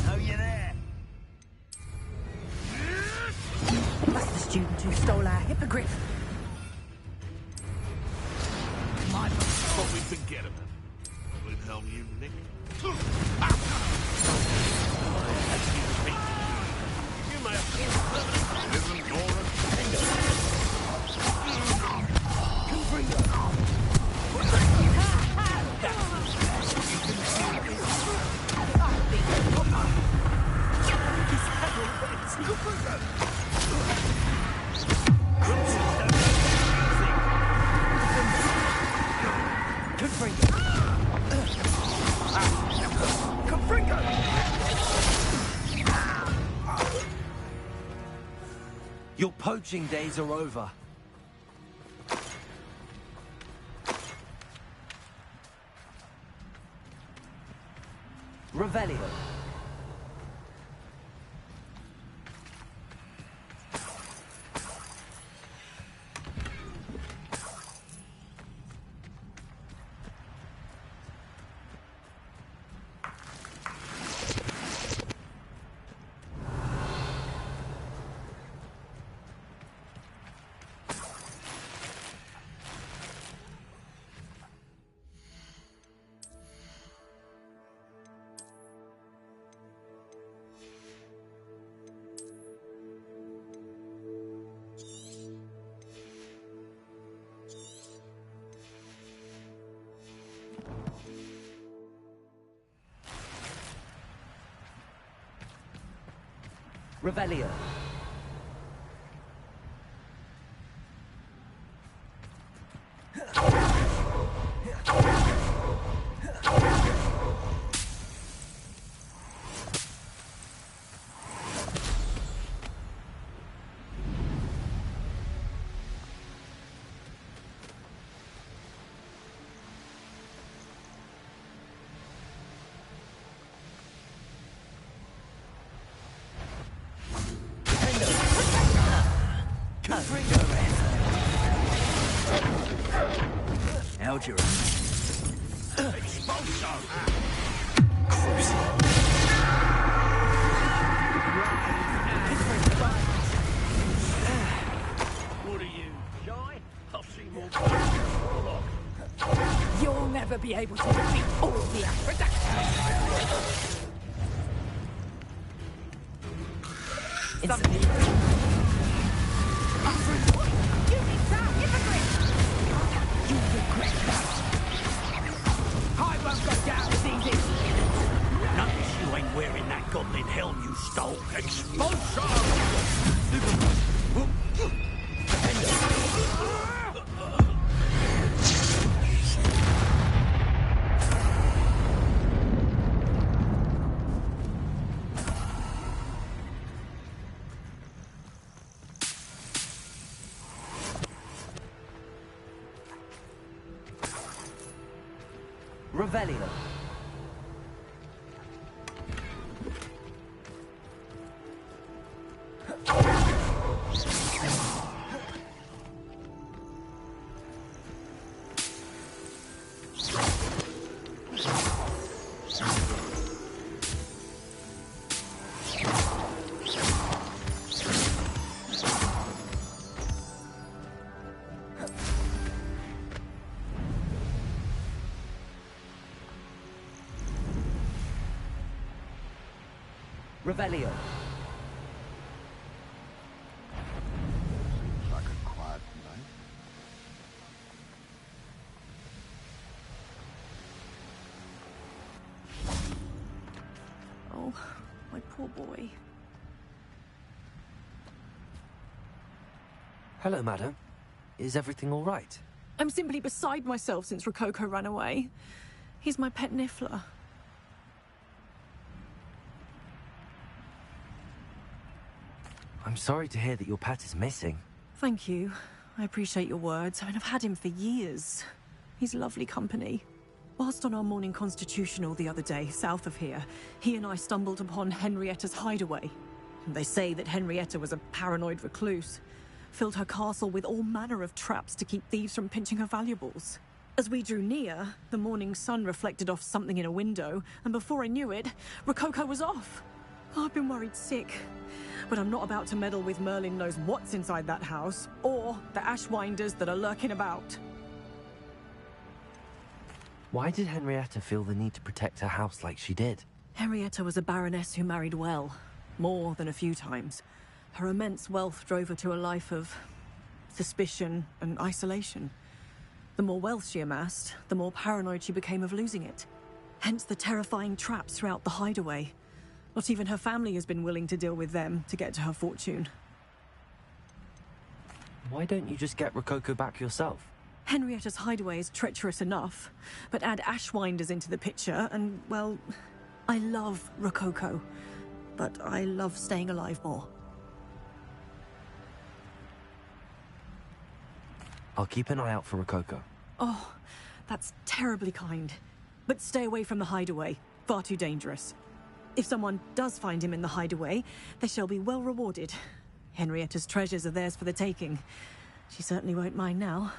Oh, you there? That's the student who stole our hippogriff. My what we forget about. Wilhelm, you nick. Your poaching days are over. Revelio. Revelio. Algebra. What are you, shy? I'll see more. You'll never be able to defeat all the Aphrodite. You need that, hypocrite! You regret that. I won't go down as easy. Notice you ain't wearing that goblin helm you stole. Expulsion! Revelio. Revelio. Seems like a quiet night. Oh, my poor boy. Hello, madam. Is everything all right? I'm simply beside myself since Rococo ran away. He's my pet Niffler. I'm sorry to hear that your pet is missing. Thank you. I appreciate your words. I mean, I've had him for years. He's lovely company. Whilst on our morning constitutional the other day, south of here, he and I stumbled upon Henrietta's hideaway. They say that Henrietta was a paranoid recluse, filled her castle with all manner of traps to keep thieves from pinching her valuables. As we drew near, the morning sun reflected off something in a window, and before I knew it, Rococo was off. I've been worried sick. But I'm not about to meddle with Merlin knows what's inside that house, or the Ashwinders that are lurking about. Why did Henrietta feel the need to protect her house like she did? Henrietta was a baroness who married well, more than a few times. Her immense wealth drove her to a life of suspicion and isolation. The more wealth she amassed, the more paranoid she became of losing it. Hence the terrifying traps throughout the hideaway. Not even her family has been willing to deal with them to get to her fortune. Why don't you just get Rococo back yourself? Henrietta's hideaway is treacherous enough, but add Ashwinders into the picture and, well, I love Rococo, but I love staying alive more. I'll keep an eye out for Rococo. Oh, that's terribly kind. But stay away from the hideaway. Far too dangerous. If someone does find him in the hideaway, they shall be well rewarded. Henrietta's treasures are theirs for the taking. She certainly won't mind now.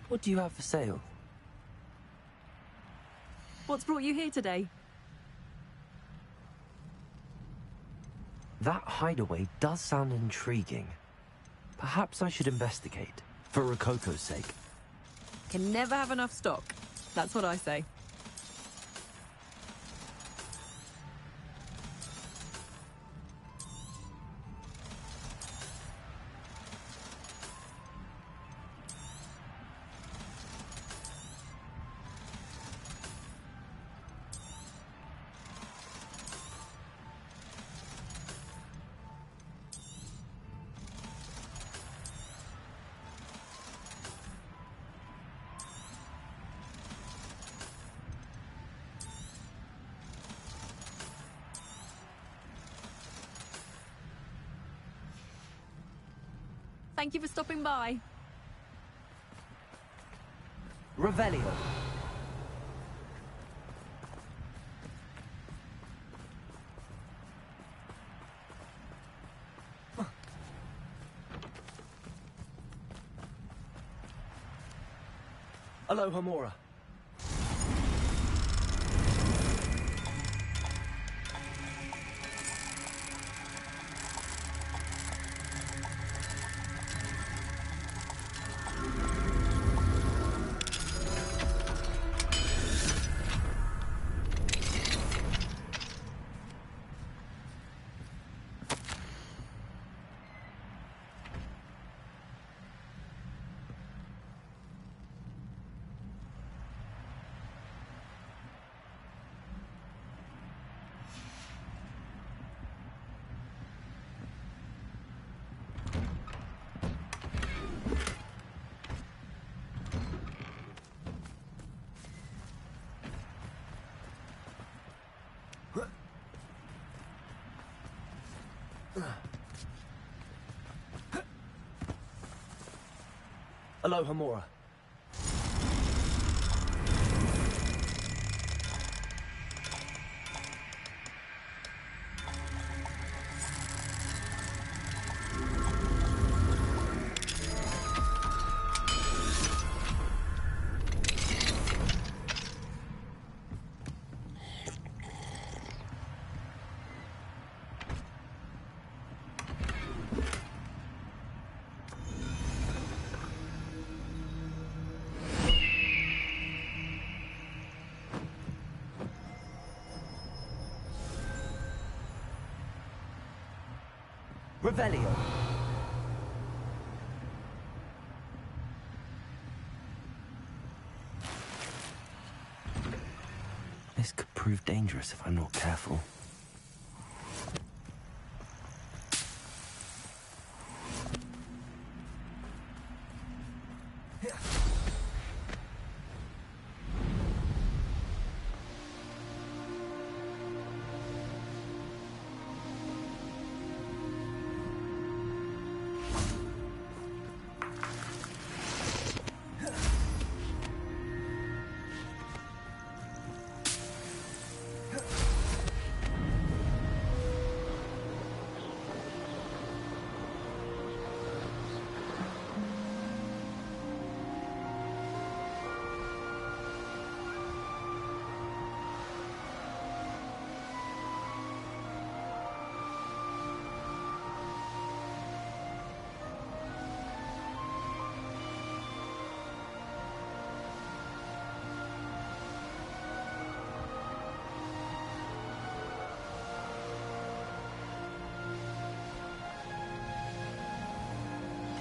What do you have for sale? What's brought you here today? That hideaway does sound intriguing. Perhaps I should investigate, for Rococo's sake. Can never have enough stock. That's what I say. Thank you for stopping by. Revelio. Aloha Mora. Aloha Mora. Revelio. This could prove dangerous if I'm not careful.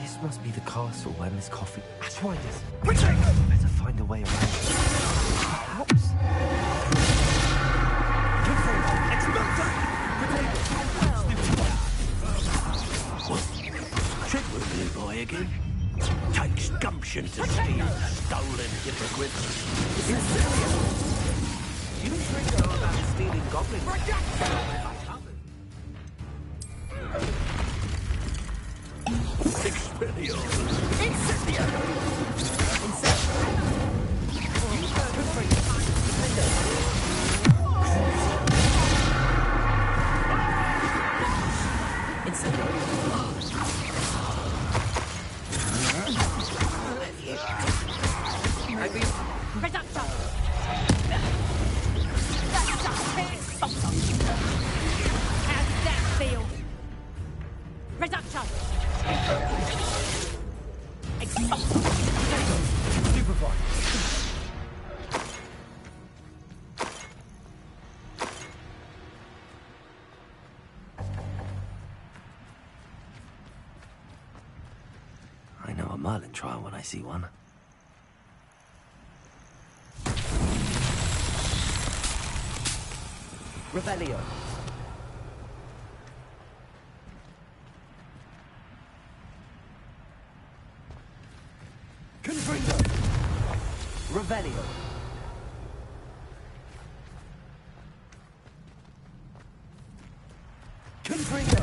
This must be the castle where Miss Coffee... Ashwinders! Better find a way around it. Perhaps... I know a Merlin trial when I see one. Revelio. Confringo. Revelio. Confringo.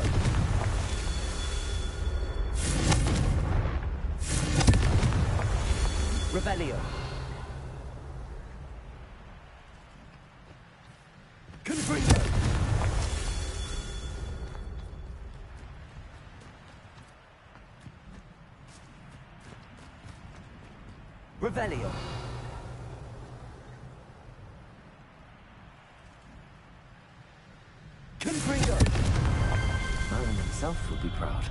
Revelio. Confringo. Revelio. Confringo. Merlin himself would be proud.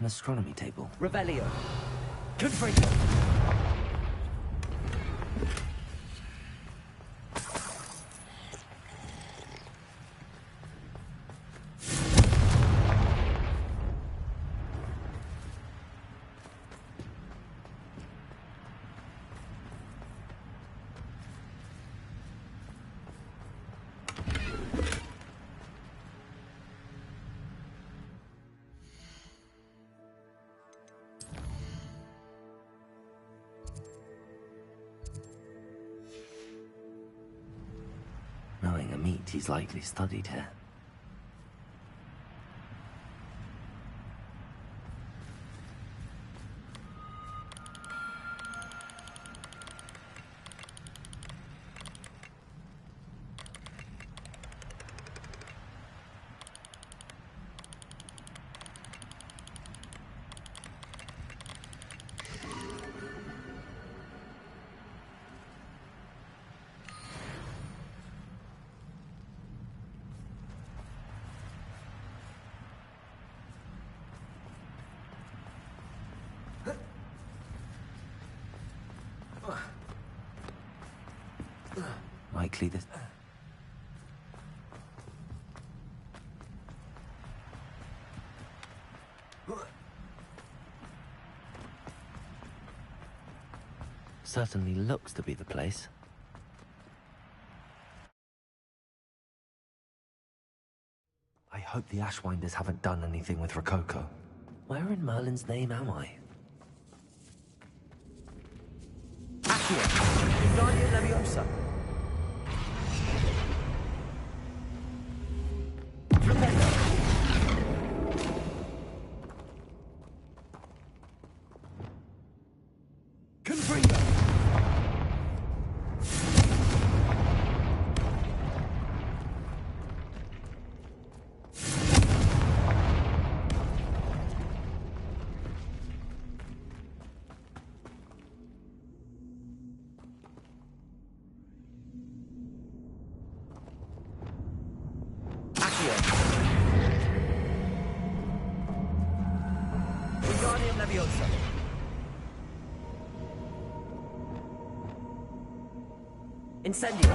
An astronomy table. Revelio. Confringo. Knowing a meat, he's likely studied here. Likely this... Certainly looks to be the place. I hope the Ashwinders haven't done anything with Rococo. Where in Merlin's name am I? Accio. Wingardium Leviosa. Revelio. Confringo. Wingardium Leviosa. Incendio.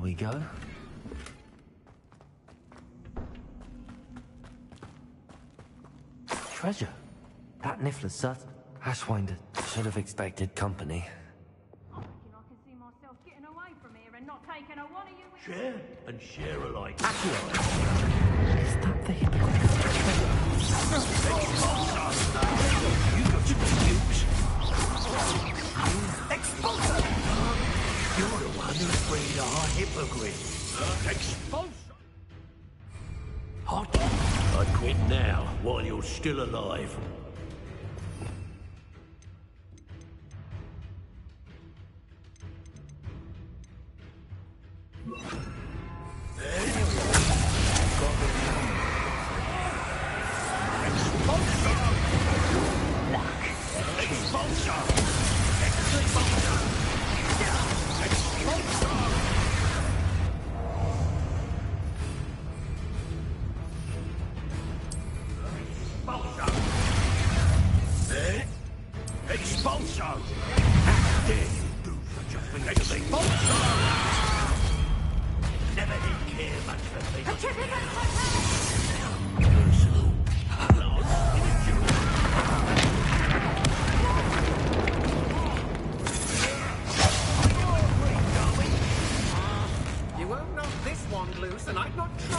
we go. Treasure. That Niffler's certain. Ashwinder should have expected company. I can see myself getting away from here and not taking a one of you with Share and share alike. Is that the hypocrite? You got your excuse. Expulsor! You're the one who freed our hypocrite. Expulsor! Hot. I'd quit now, while you're still alive. Expulso! How dare you do such a thing to me? Expulso! Never did care much for me. Personal. You won't knock this wand loose, and I'd not try.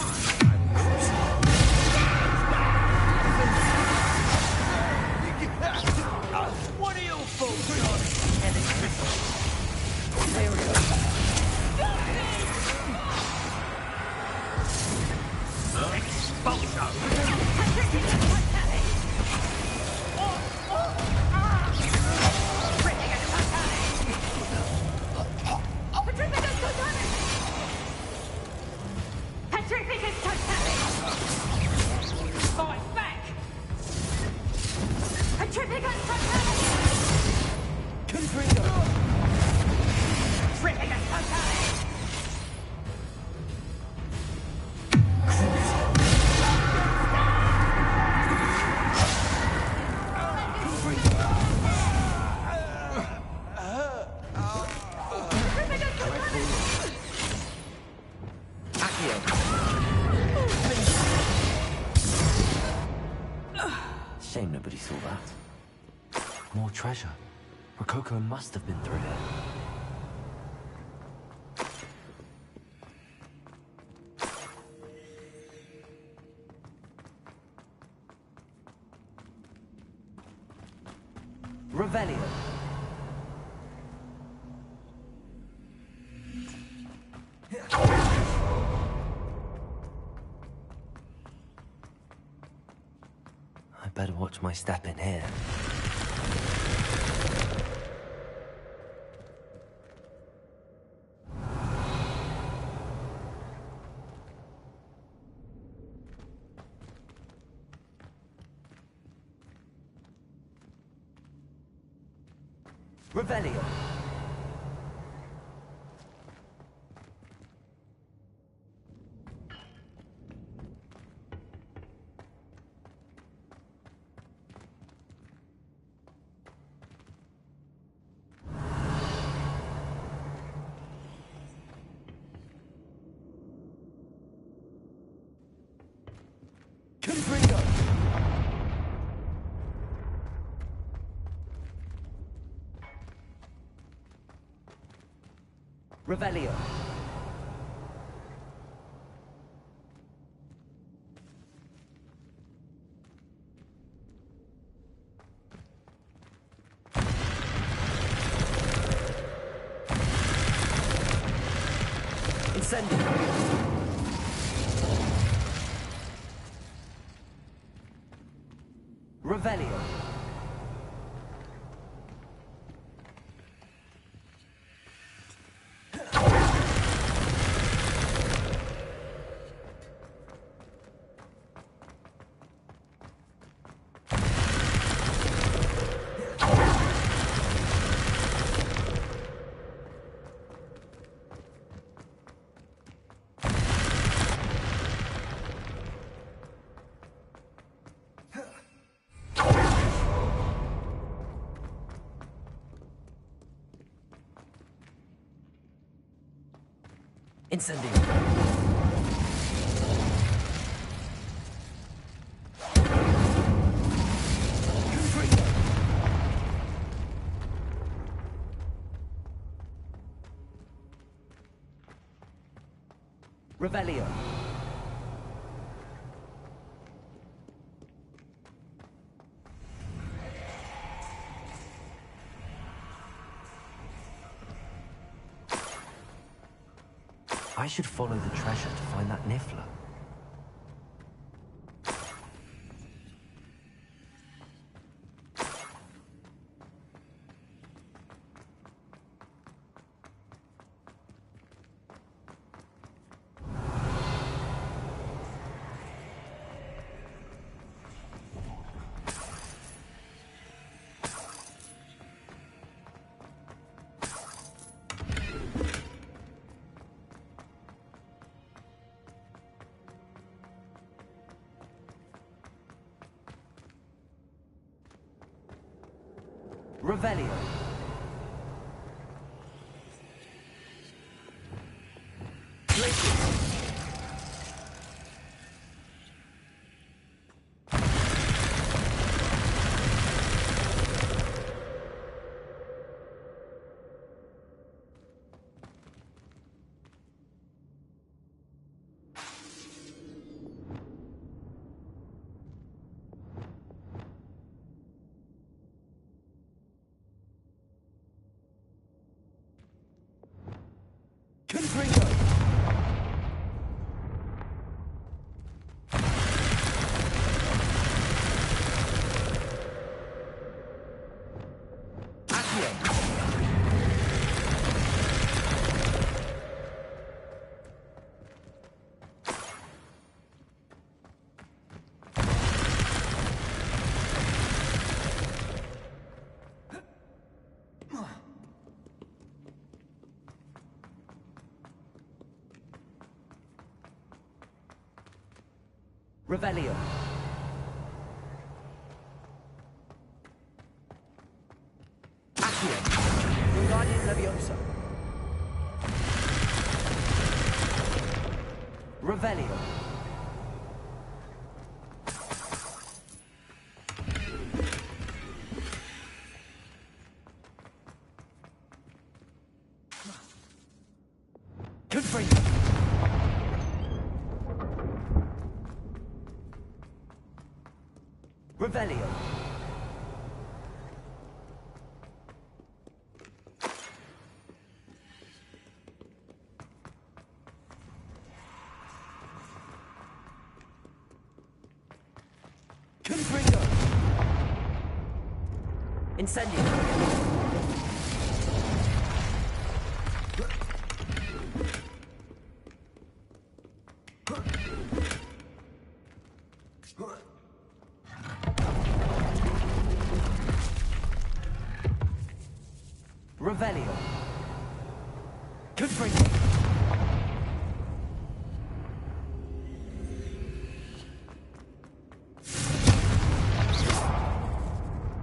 What are you folks Shame nobody saw that. More treasure. Rococo must have been through here. Revelio. I better watch my step in here. Revelio. Revelio. Incendio. Revelio. Incendio. Revelio. I should follow the treasure to find that Niffler. Revelio. Revelio. Accio. Wingardium Leviosa. Revelio. Confringo. Revelio. Confringo. Incendio. Revelio. Confringo.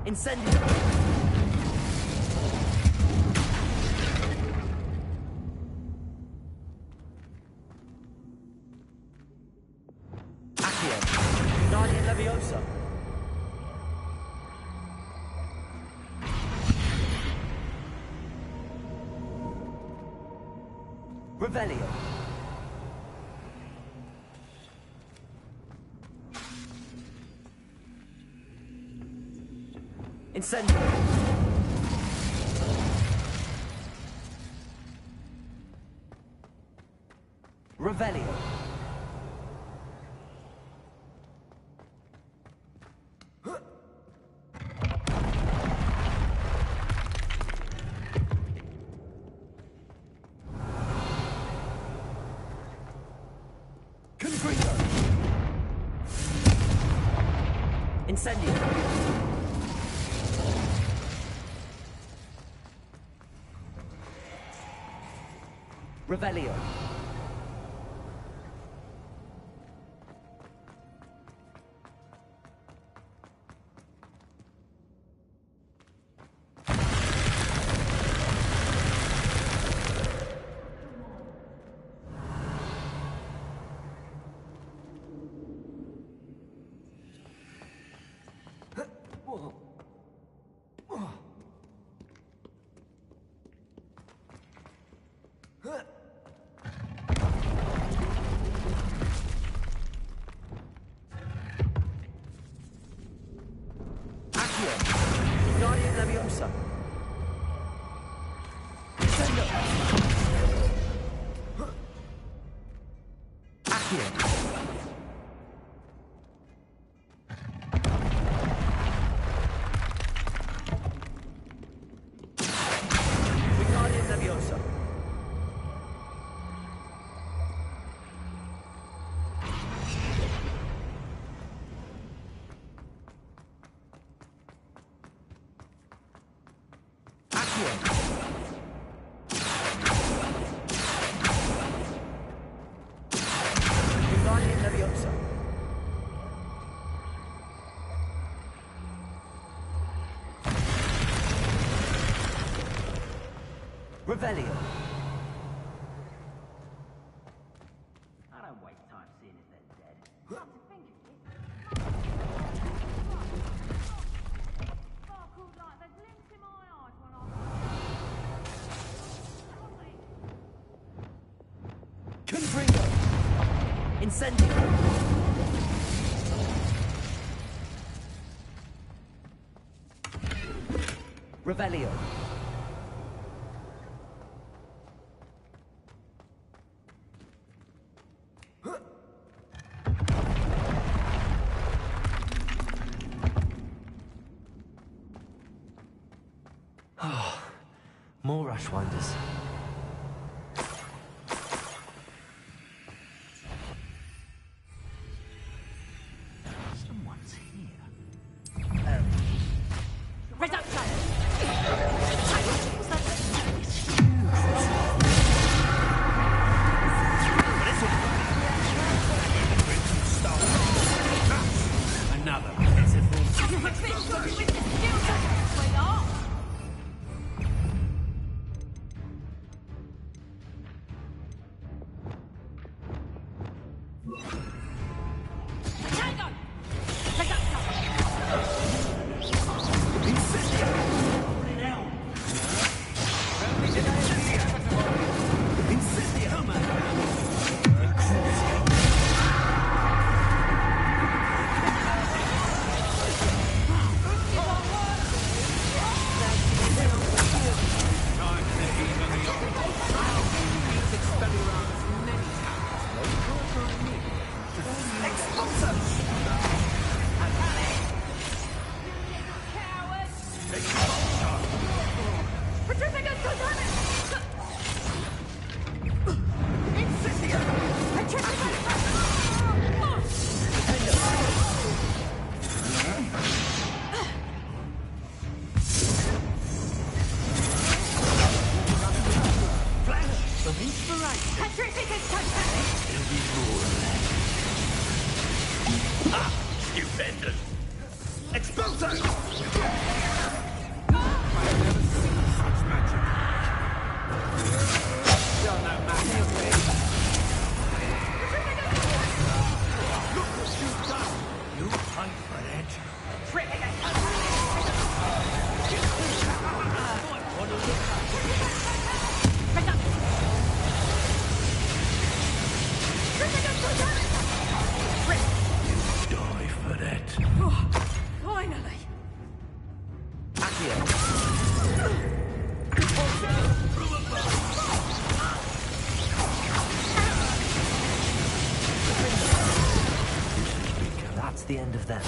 Incendio. Accio. Wingardium Leviosa. Revelio. Incendio. Revelio. Confringo. Incendio. Revelio. Accio! Guardian Leviosa! Descendo! Accio! Guardian Leviosa! Revelio. I don't waste time seeing if they're dead. Confringo! Incendio! Revelio. More rushwinders. Someone's here. Another pitiful. Stupendous! Expulso! You fight for it. Die for that. Finally! That's the end of them.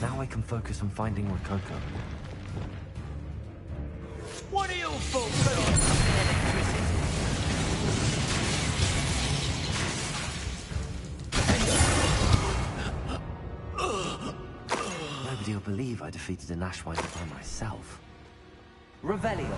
Now I can focus on finding Rococo. What are you folks on electricity? Nobody will believe I defeated an Ashwinder by myself. Revelio.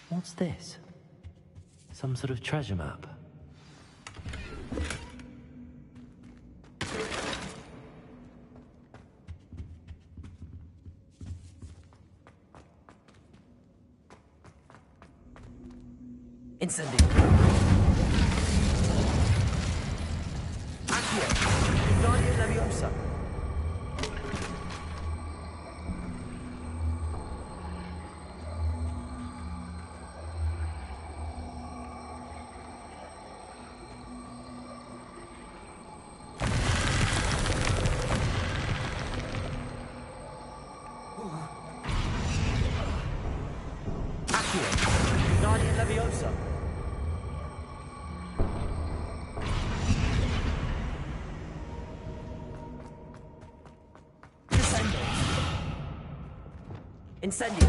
What's this? Some sort of treasure map? Incendio. Accio. Wingardium Leviosa. Wingardium Leviosa. Descendo. Incendio.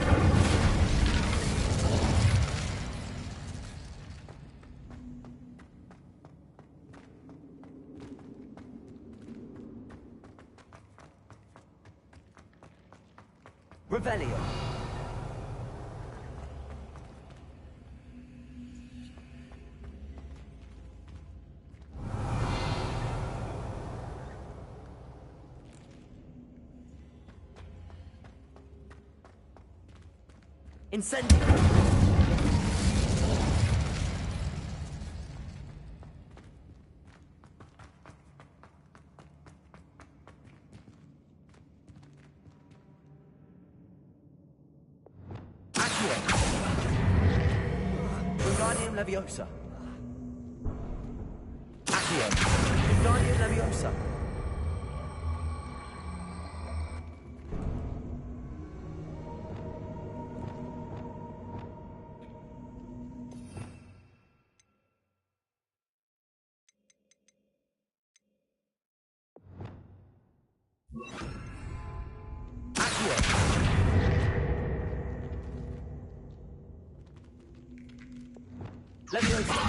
Revelio. Incendio. Accio. Wingardium Leviosa. Accio. Wingardium Leviosa. Accio. Leviosa.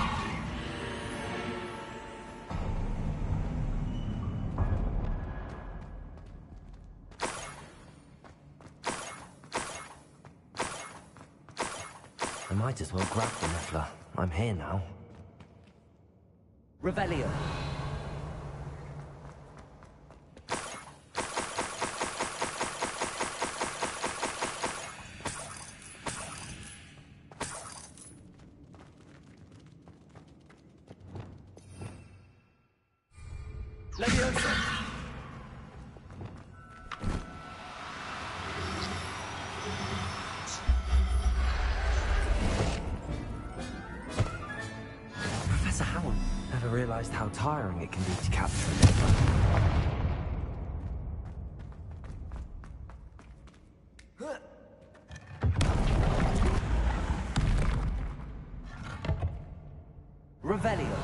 I might as well grab the Niffler. I'm here now. Revelio. Leviosa. Professor Howard. Never realized how tiring it can be to capture a Niffler. Revelio.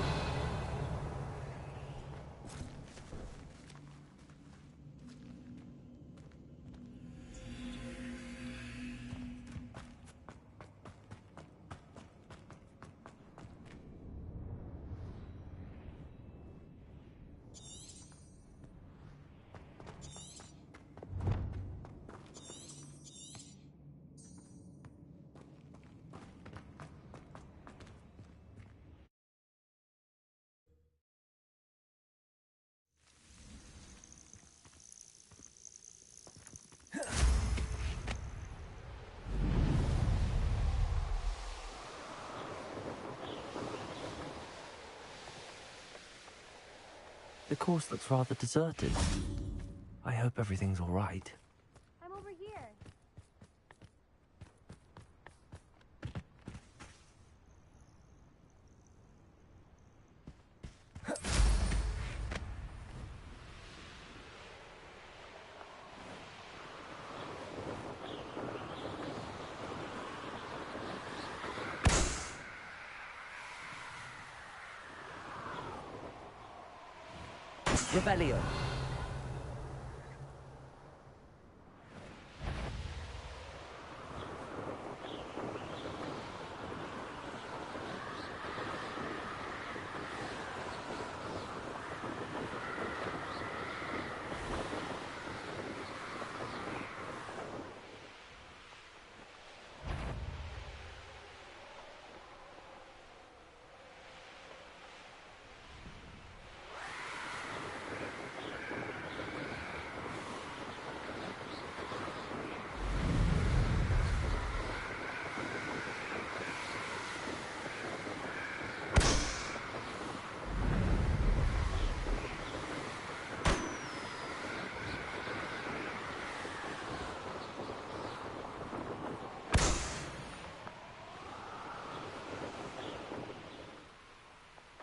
The course looks rather deserted. I hope everything's all right. I'm over here. Revelio.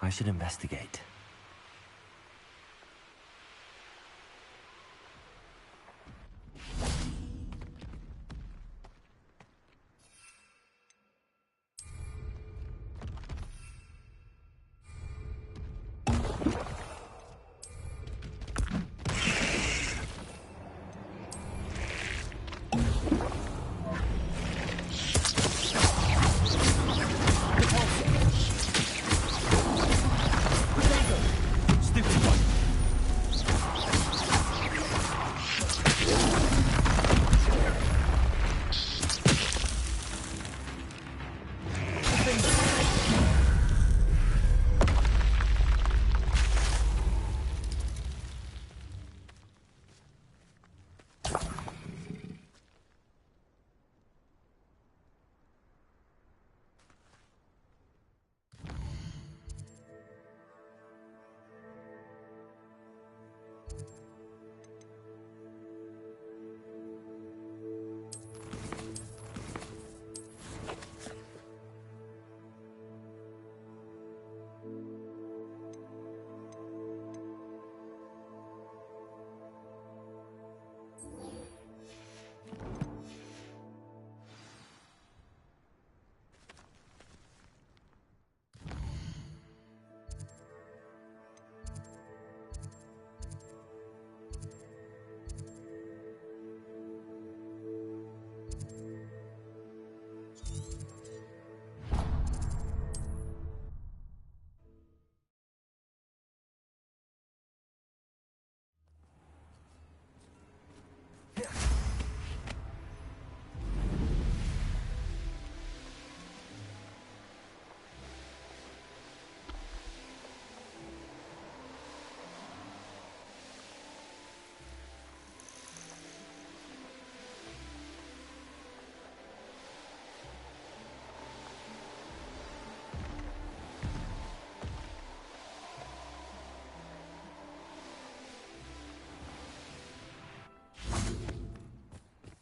I should investigate.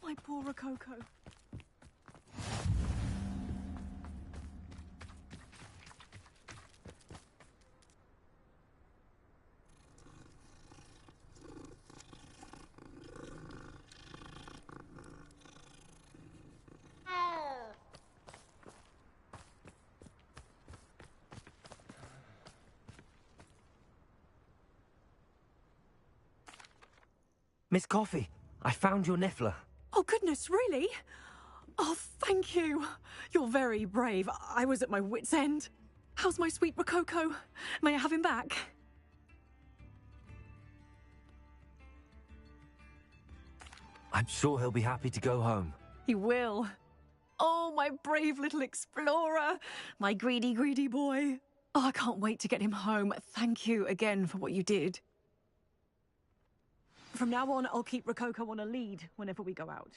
My poor Rococo. Miss Coffee, I found your niffler. Oh, goodness, really? Oh, thank you. You're very brave. I was at my wit's end. How's my sweet Rococo? May I have him back? I'm sure he'll be happy to go home. He will. Oh, my brave little explorer. My greedy, greedy boy. Oh, I can't wait to get him home. Thank you again for what you did. From now on, I'll keep Rococo on a lead whenever we go out.